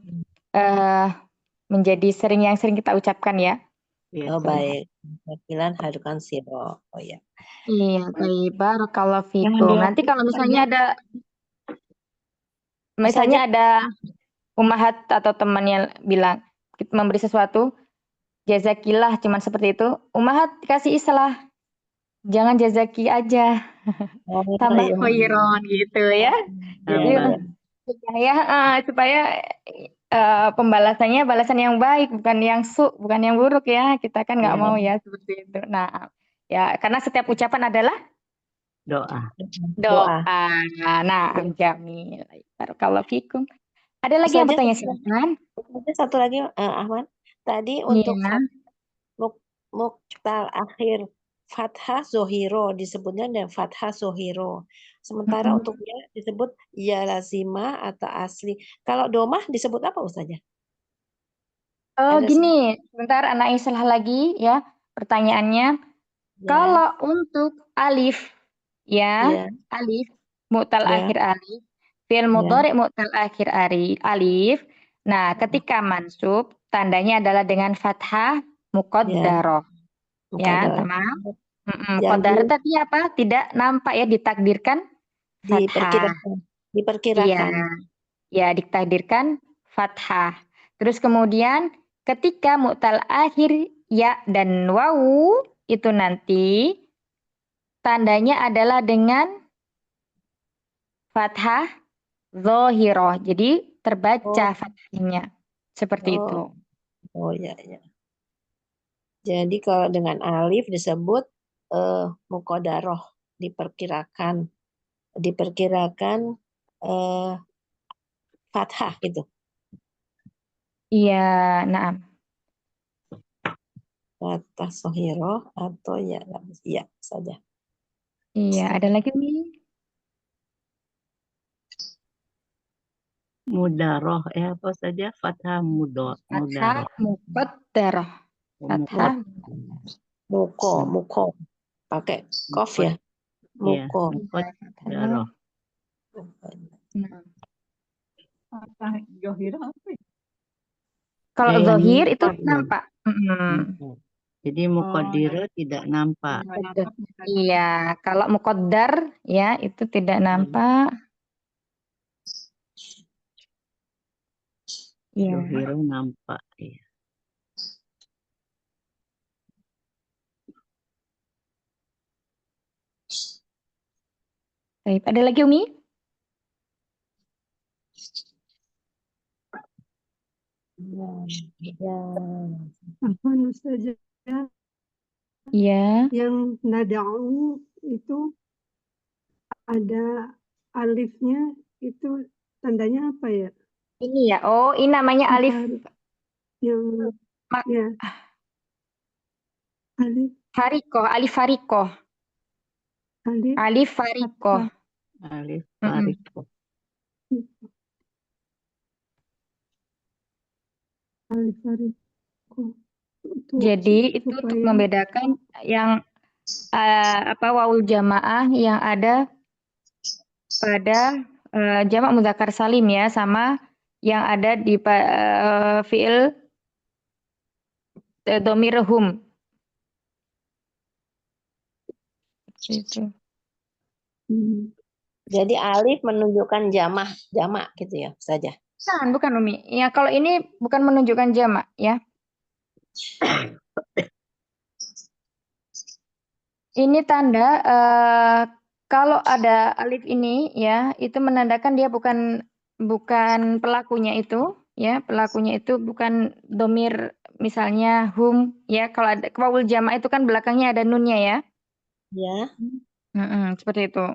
menjadi yang sering kita ucapkan ya. Oh baik. Panggilan hadukan siro. Oh ya. Iya, baik. Barakallahu fikum. Nanti kalau misalnya ada ummahat atau teman yang bilang memberi sesuatu, jazakillah cuman seperti itu, ummahat kasih istilah. Jangan jazaki aja. Tambah iya. khairon gitu ya. Jadi supaya pembalasannya balasan yang baik, bukan yang buruk ya. Kita kan nggak mau ya seperti itu. Nah, ya karena setiap ucapan adalah Doa. Nah, jamil. Barakallahu fikum. Ada lagi yang bertanya silakan. Satu lagi Ahmad. Tadi untuk muktal akhir fathah zohiro disebutnya dan fathah zohiro. Sementara untuk ya disebut ya lazima atau asli. Kalau domah disebut apa Ustazah? Oh gini, sebentar anak salah lagi ya pertanyaannya. Kalau untuk alif ya, alif mu'tal akhir alif, fi'il mudhari mu'tal akhir alif. Nah, ketika mansub tandanya adalah dengan fathah muqaddarah. Ya, tamam. Muqaddarah tapi apa? Tidak nampak ya, ditakdirkan fathah. Diperkirakan. Ya, ditakdirkan fathah. Terus kemudian ketika mu'tal akhir ya dan wawu itu nanti tandanya adalah dengan fathah zohiroh. Jadi terbaca fathahnya. Seperti itu. Oh ya. Jadi kalau dengan alif disebut muqaddarah, diperkirakan fathah gitu. Iya, nah. Fathah zohiroh atau ya saja. Iya, ada lagi nih. Mudaroh apa saja? Fathah mudaroh. Fathah muqaddarah. Fathah muko. Pakai kof ya. Muko. Muqaddarah. Zohir apa? Kalau zohir itu nampak. Jadi muqaddiro tidak nampak. Nggak nampak mukaddir. Iya, kalau muqaddar ya itu tidak nampak. Iya. Zohiro nampak. Iya. Baik, ada lagi Umi? Afwan Ustazah, Iya. yang nada'u itu ada alifnya, itu tandanya apa ya? Ini ya. Oh, ini namanya alif. Yang ya alif Farikoh, alif farikoh. alif Alif farikoh. Alif Mm-mm. farikoh. alif farikoh. Jadi itu untuk supaya membedakan yang wawul jamaah yang ada pada jamak mudzakkar salim ya, sama yang ada di fiil dhamir hum. Itu. Jadi alif menunjukkan jamak gitu ya saja. Bukan Umi. Ya kalau ini bukan menunjukkan jamak ya. Ini tanda kalau ada alif ini ya, itu menandakan dia bukan pelakunya itu ya, pelakunya itu bukan domir misalnya hum ya. Kalau ada wawul jamak itu kan belakangnya ada nunnya ya. Ya. Seperti itu.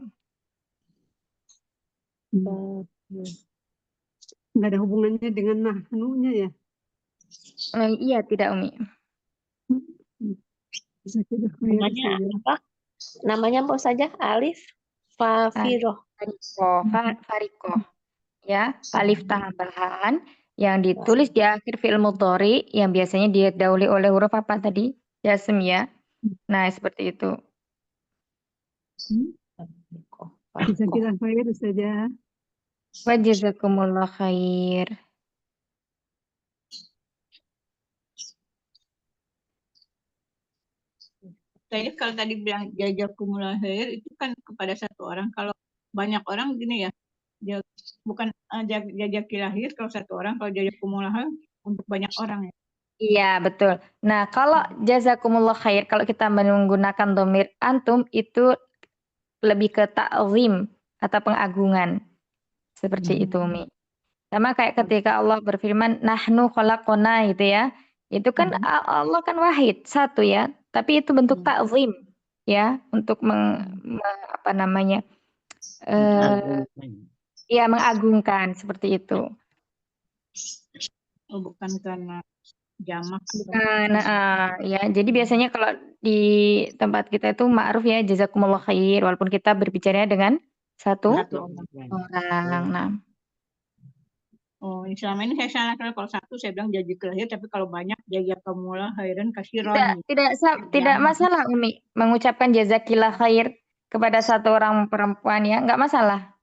nggak ada hubungannya dengan nahnunya ya. Iya tidak Umi. Namanya apa? Namanya apa saja? Alif Fafiroh. Farikoh ya, alif tambahan yang ditulis di akhir fi'il mudhari yang biasanya didahului oleh huruf apa tadi? Jazm ya. Nah, seperti itu. Jazakallah khair Ustazah. Wa jazakumullah khair. Saya kalau tadi bilang jazakumullah khair itu kan kepada satu orang. Kalau banyak orang gini ya, bukan jazakillah khair kalau satu orang, kalau jazakumullah khair untuk banyak orang ya. Iya, betul. Nah, kalau jazakumullah khair, kalau kita menggunakan dhamir antum itu lebih ke ta'zim atau pengagungan. Seperti itu, Umi. Sama kayak ketika Allah berfirman, nahnu khalaqona gitu ya. Itu kan Allah kan wahid, satu ya. Tapi itu bentuk ta'zim ya, untuk mengagungkan seperti itu. Oh, bukan karena jamak. Bukan, ya. Jadi biasanya kalau di tempat kita itu ma'ruf ya, jazakumullah khair, walaupun kita berbicara dengan satu orang. Nah. Oh, selama ini saya salah kalau satu saya bilang jazakallah khair, tapi kalau banyak jazakumullah khairan katsiran. Tidak masalah Umi mengucapkan jazakillah khair kepada satu orang perempuan ya, nggak masalah.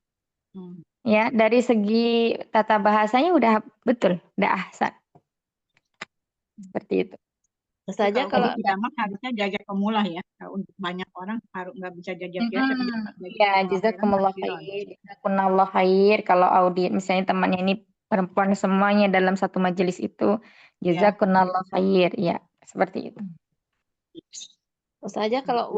Ya, dari segi tata bahasanya udah betul, udah ahsan. Seperti itu. Saja kalau jamak harusnya jazakumullah ya. Untuk banyak orang harus nggak bisa jazakallah. Ya, jazakumullah khair, jazakumullah khair. Kalau audiens misalnya temannya ini perempuan semuanya dalam satu majelis itu, jazakumullah khair, ya seperti itu. saja kalau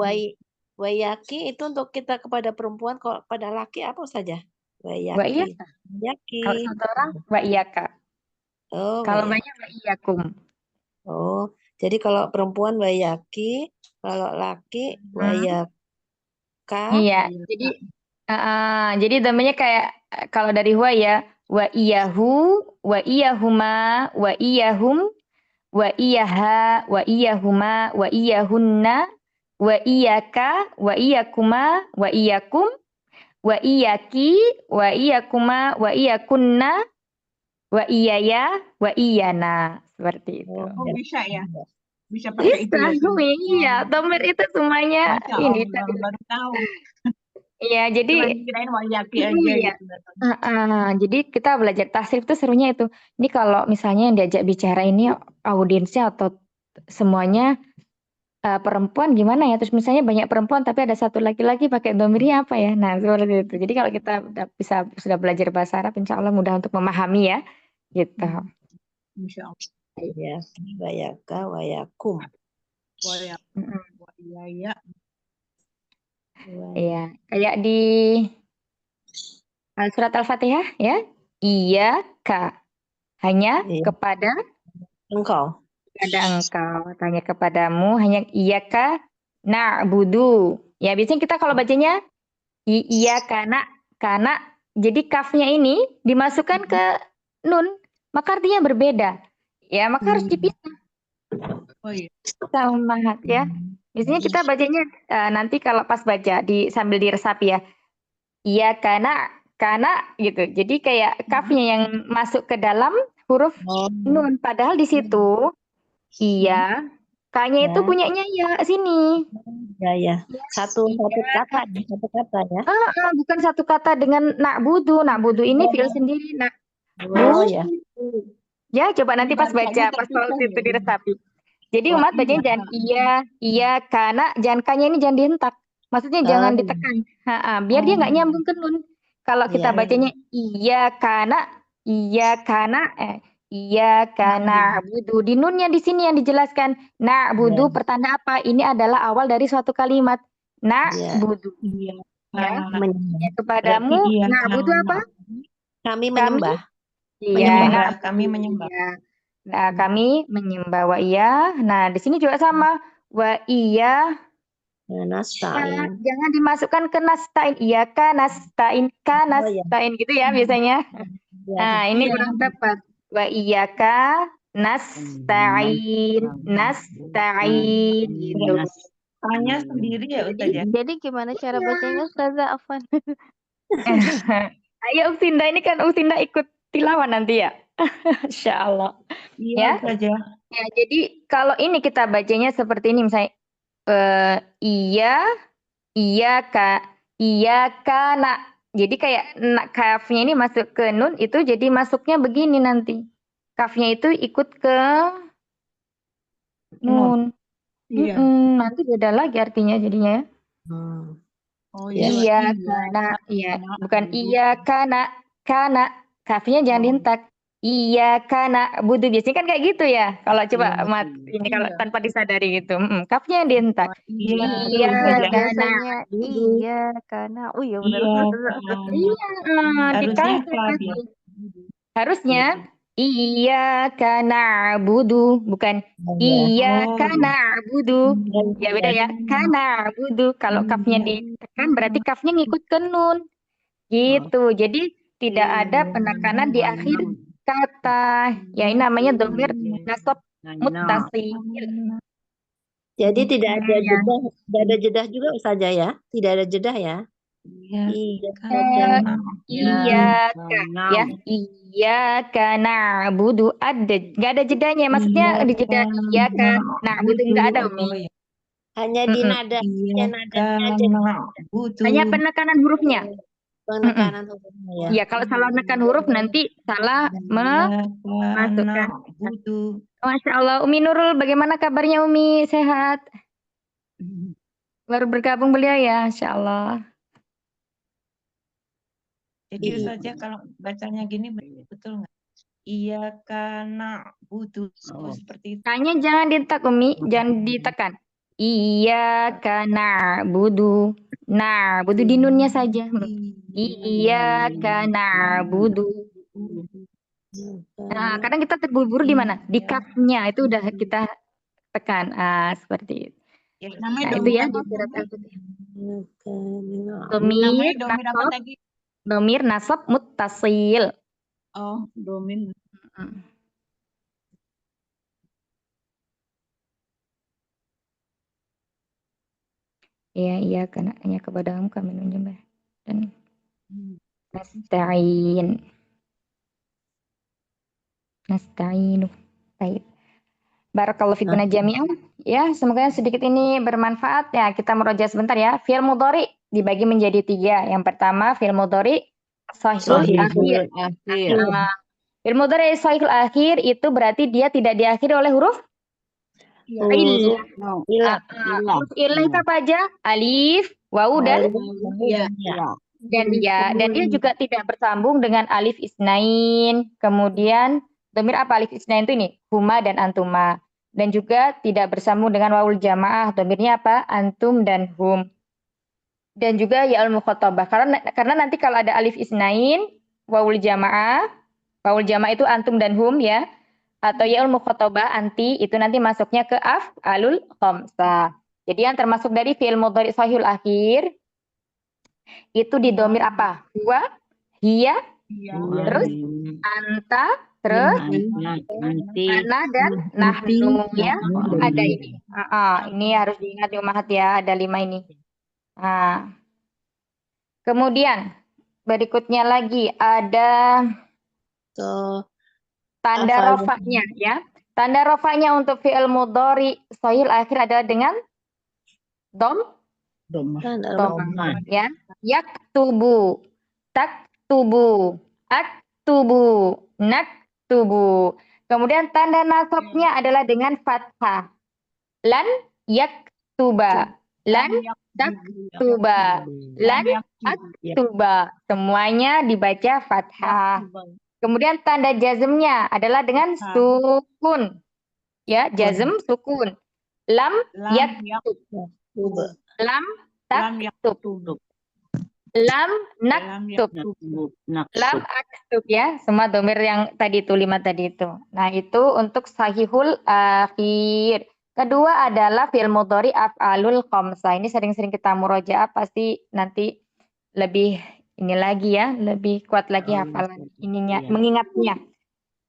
wayaki itu untuk kita kepada perempuan, kalau pada laki apa saja? Wayaki. Kalau satu orang wa'iyaka. Oh, kalau banyak wa'iyakum. Oh, jadi kalau perempuan wayaki, kalau laki wayaka. Iya, jadi namanya kayak kalau dari huwa ya, wa iyahu, wa iyahuma, wa iyahum, wa iyaha, wa iyahuma, wa iyahunna, wa iyaka, wa iyakuma, wa iyakum, wa iyaki, wa iyakuma, wa iyakunna, wa iyaya, wa iyana. Seperti itu. Oh, bisa ya? Bisa pakai itu ya? Iya, dhamir itu semuanya ini. Baru tahu. Iya, jadi kirain wayaki aja gitu. Jadi kita belajar tasrif itu serunya itu. Ini kalau misalnya yang diajak bicara ini audiensnya atau semuanya perempuan gimana ya? Terus misalnya banyak perempuan tapi ada satu laki-laki pakai domirnya apa ya? Nah, seperti itu. Jadi kalau kita sudah belajar bahasa Arab, insya Allah mudah untuk memahami ya. Gitu. Insya Allah. Ya, wayaka, wayakum. Waya, Mm-mm. waya, Iya, kayak di surat Al-Fatihah ya. Iyyaka. Hanya Iya. kepada Engkau. engkau. Tanya kepadamu hanya iyyaka na'budu. Ya, biasanya kita kalau bacanya iya karena jadi kafnya ini dimasukkan ke nun, maka artinya berbeda. Ya, maka harus dipisah oh iya. sama ya. Biasanya kita bacanya nanti kalau pas baca sambil diresapi ya. Iya karena gitu. Jadi kayak kafnya yang masuk ke dalam huruf nun. Padahal di situ iya, K-nya itu Ya. punyanya ya sini. Ya, ya. Satu kata ya. Bukan satu kata dengan na'budu. Na'budu ini fi'il sendiri. Oh ya. Ya, coba nanti pas Bacanya baca, pas terpisah waktu itu ya. diresapi. Jadi Wah, umat bacanya jangan iya, karena jangan K-nya ini jangan dihentak. Maksudnya jangan ditekan. Biar dia nggak nyambung ke nun. Kalau kita Iya. bacanya iya karena abudu. Di nunnya di sini yang dijelaskan. Na'budu pertanda apa? Ini adalah awal dari suatu kalimat. Na'budu. Iya. Ya. Menyembah. Kepadamu Berarti iya, na'budu apa? Kami menyembah. Iya, Menyembah, kami menyembah. iya. Nah, kami menyembah wa iya. Nah, di sini juga sama. Wa iya. Nasta'in. Jangan dimasukkan ke nastain. Iya ka nastain gitu ya biasanya. Ya. Nah, ini Iya. kurang tepat. Wa iya ka nastain gitu. Tanya sendiri ya Ustaz ya. Jadi gimana cara bacanya Ustazah Afwan? Ayo Uktinda, ini kan Uktinda ikut tilawan nanti ya. Insya Allah. Iya Ustaz ya. Ya, jadi kalau ini kita bacanya seperti ini misalnya iya kana. Jadi kayak kafnya ini masuk ke nun itu jadi masuknya begini nanti. Kafnya itu ikut ke nun. Iya. Nanti beda lagi artinya jadinya ya. Oh Iya kana, iya. Bukan iya kana. Kafnya jangan dihentak. Iya kana budu biasanya kan kayak gitu ya. Kalau coba mat ini kalau Iya. tanpa disadari gitu. Kafnya yang dihentak. Iya, Iya kana Biasanya budu. iya karena iya benar. Iya. Harusnya Harusnya harusnya iya kana budu bukan iya kana budu. Ya beda ya. Kana budu. Kalau kafnya ditekan berarti kafnya ngikut ke nun. Gitu. Jadi tidak ada penekanan di akhir kata. Ya ini namanya dhamir nasab muttasil. Jadi tidak ada jedah juga Ustazah ya? Tidak ada jedah ya? Iya karena budu ada nggak ada jedanya maksudnya di jeda iya karena budu nggak ada Umi. Hanya di nadanya aja. Hanya penekanan hurufnya. Penekanan hurufnya ya. Iya kalau salah menekan huruf nanti salah memasukkan. Masya Allah Umi Nurul bagaimana kabarnya Umi sehat? Baru bergabung beliau ya Insya Allah. Jadi saja kalau bacanya gini betul nggak? Iya karena butuh seperti itu. Tanya jangan ditekan Umi, jangan ditekan. Iya karena budu. Nah, budu di nunnya saja. Iya karena budu. Nah, kadang kita terburu-buru di mana? Di kafnya itu udah kita tekan. Seperti itu. Namanya Nah, itu ya domir di apa? surat Al-Fatihah. Namanya domir apa tadi? Domir nasab muttasil. Oh, domir. Iya karena hanya kepadamu kami menyembah dan nasta'inu. Baik. Barakallahu fikum jami'an. Ya, semoga sedikit ini bermanfaat. Ya, kita meroja sebentar ya. Fi'il mudhari dibagi menjadi 3. Yang pertama fi'il mudhari shahihul akhir. Fi'il mudhari shahihul akhir itu berarti dia tidak diakhiri oleh huruf Illah. No, Ilah. Huruf illah itu apa aja? Alif, wawu, dan Iya. ya. dan dia juga tidak bersambung dengan alif isnain. Kemudian domir apa alif isnain itu ini? Huma dan antuma. Dan juga tidak bersambung dengan wawul jamaah. Domirnya apa? Antum dan hum. Dan juga ya'ul mukhatabah. Karena nanti kalau ada alif isnain, wawul jamaah itu antum dan hum ya. Atau ya'ul mukhatabah anti itu nanti masuknya ke af'alul khamsah. Jadi yang termasuk dari fi'il mudhari shahihul akhir itu di domir apa? Huwa, hiya, terus anta, terus Nanti. ana dan nahnu ya. Ada ini. Ini harus diingat ya Umahat ya, ada 5 ini. Nah, kemudian berikutnya lagi ada So, tanda Afal. rofaknya ya. Tanda rofaknya untuk fi'il mudhari shahihul akhir adalah dengan Domah. ya. Yaktubu, taktubu, aktubu, naktubu. Kemudian tanda nasabnya adalah dengan fathah. Lan yaktuba, lan taktuba, lan aktuba. Semuanya dibaca fathah. Kemudian tanda jazmnya adalah dengan sukun. Ya, jazm sukun. Lam yaktub. Lam taktub. Lam naktub. Lam aktub ya. Semua domir yang tadi itu 5 tadi itu. Nah, itu untuk sahihul akhir. Kedua adalah fi'il mudhari af'alul khamsah. Ini sering-sering kita murojaah, pasti nanti lebih ini lagi ya, lebih kuat lagi hafalan ininya, mengingatnya.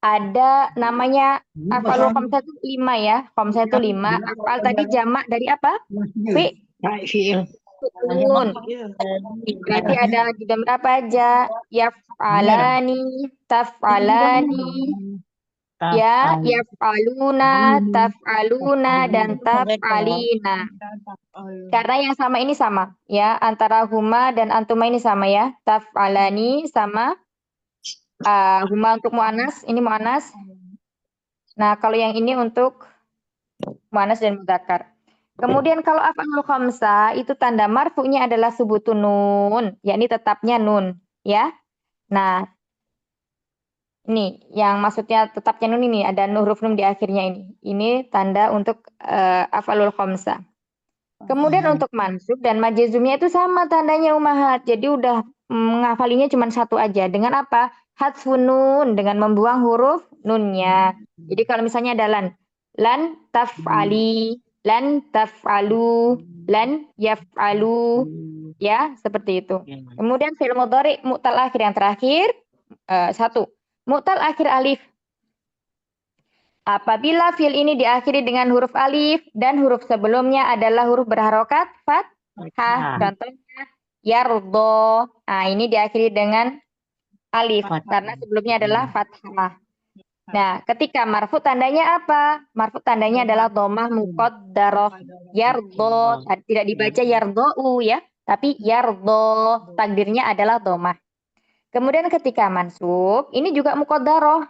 Ada namanya af'alul khamsah itu 5 ya. Khamsah itu 5. Af'al tadi jamak dari apa? Fi'il. Berarti ada di dalam apa aja? Yaf'alani, taf'alani, ya, yaf'aluna, taf'aluna, dan taf'alina. Karena yang sama ini sama, ya, antara huma dan antuma ini sama ya. Taf'alani sama huma untuk mu'anas, ini mu'anas. Nah, kalau yang ini untuk mu'anas dan mudzakkar. Kemudian kalau af'alul khamsah itu tanda marfu'nya adalah subutun nun, yakni tetapnya nun, ya. Nah, ini yang maksudnya tetapnya nun ini ada huruf nun di akhirnya ini. Ini tanda untuk af'alul khamsah. Kemudian untuk mansub dan majazumnya itu sama tandanya Umahat. Jadi udah menghafalinya cuma satu aja. Dengan apa? Hadfun nun, dengan membuang huruf nunnya. Jadi kalau misalnya ada lan taf'ali, lan taf'alu, lan yaf'alu, ya seperti itu. Kemudian fi'il mudhari mu'tal akhir yang terakhir satu. Mu'tal akhir alif. Apabila fi'il ini diakhiri dengan huruf alif dan huruf sebelumnya adalah huruf berharokat fathah. Contohnya yardo. Nah, ini diakhiri dengan alif karena sebelumnya adalah fathah. Nah, ketika marfu tandanya apa? Marfu tandanya adalah dhammah muqaddarah. Yardo, tidak dibaca yardou ya, tapi yardo. Takdirnya adalah dhammah. Kemudian ketika mansub, ini juga muqaddarah.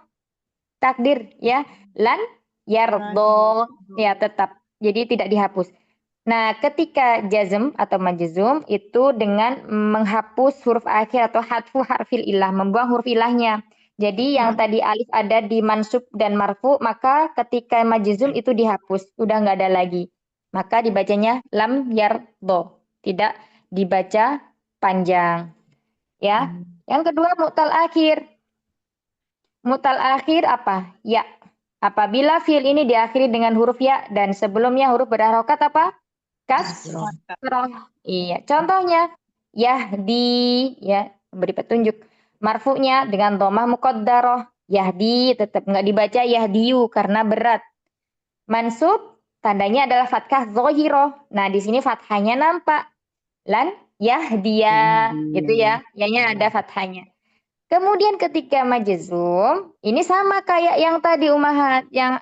Takdir ya, lan yardo ya tetap. Jadi tidak dihapus. Nah, ketika jazm atau majzum itu dengan menghapus huruf akhir atau hadfu harfil ilah, membuang huruf ilahnya. Jadi yang tadi alif ada di mansub dan marfu, maka ketika majzum itu dihapus, udah nggak ada lagi. Maka dibacanya lam yardo, tidak dibaca panjang. Ya. Yang kedua mu'tal akhir. Mu'tal akhir apa? Ya. Apabila fi'il ini diakhiri dengan huruf ya dan sebelumnya huruf berharokat apa? Kasroh. Iya. Contohnya yahdi ya, beri petunjuk. Marfu'nya dengan dhammah muqaddarah. Yahdi tetap nggak dibaca yahdiyu karena berat. Mansub tandanya adalah fathah dzohiroh. Nah, di sini fathahnya nampak. Lan yahdiya gitu ya. Ya-nya ada fathahnya. Kemudian ketika majzum, ini sama kayak yang tadi Umahat, yang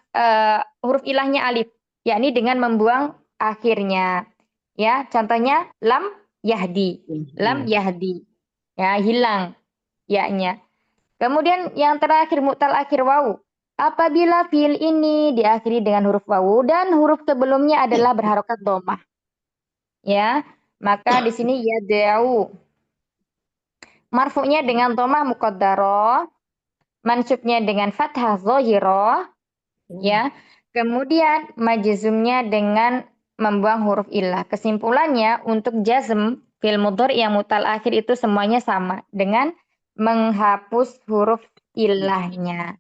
huruf ilahnya alif, yakni dengan membuang akhirnya. Ya, contohnya lam yahdi. Lam yahdi. Ya, hilang ya-nya. Kemudian yang terakhir mu'tal akhir wawu. Apabila fiil ini diakhiri dengan huruf wawu dan huruf sebelumnya adalah berharokat dhammah. Ya, maka di sini yad'u. Marfu'nya dengan dhammah muqaddarah, mansubnya dengan fathah dhahirah, ya. Kemudian majzumnya dengan membuang huruf illah. Kesimpulannya untuk jazm fi'il mudhari yang mutal akhir itu semuanya sama dengan menghapus huruf illahnya.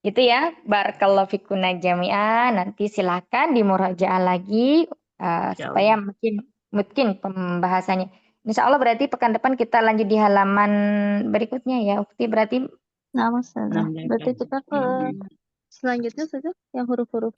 Itu ya, barakallahu fikunna jami'an. Nanti silakan dimurajaah lagi supaya mungkin pembahasannya. Insya Allah berarti pekan depan kita lanjut di halaman berikutnya ya, Ukti. Berarti Nah, Ustazah. Berarti kita ke selanjutnya saja yang huruf-huruf.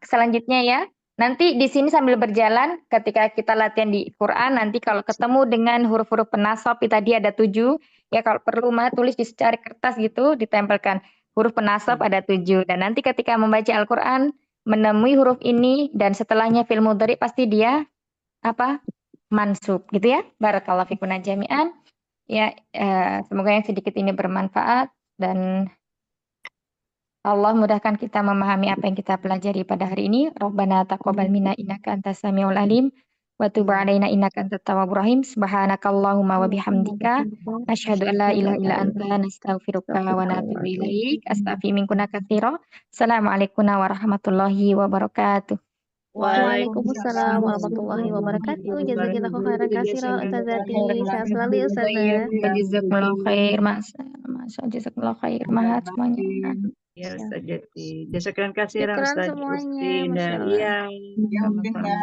selanjutnya ya. Nanti di sini sambil berjalan ketika kita latihan di Quran, nanti kalau ketemu dengan huruf-huruf penasab tadi ada 7, ya kalau perlu mah tulis di secari kertas gitu, ditempelkan huruf penasab ada 7. Dan nanti ketika membaca Al-Quran menemui huruf ini dan setelahnya fi'il mudhari pasti dia apa? Mansub gitu ya. Barakallahu fikunna jami'an. Ya, semoga yang sedikit ini bermanfaat dan Allah mudahkan kita memahami apa yang kita pelajari pada hari ini. Rabbana taqabbal minna innaka antas samiul alim wa tub 'alaina innaka antat tawwabur rahim. Subhanakallahumma wa bihamdika asyhadu an la ilaha illa anta nastaghfiruka wa natubu ilaik. Astaghfiru minkunna katsira. Assalamualaikum warahmatullahi wabarakatuh. Waalaikumsalam warahmatullahi wabarakatuh. Jazakillahu khairan katsiran Ustazati. Sehat selalu ya Ustazah. Jazakumullahu khair, jazakumullahu khair, mahat semuanya. Ya Ustaz Jati. Jazakallahu khairan Syukran Ustaz semuanya, Justina. Masya Allah. Iya. Ya, mungkin ya.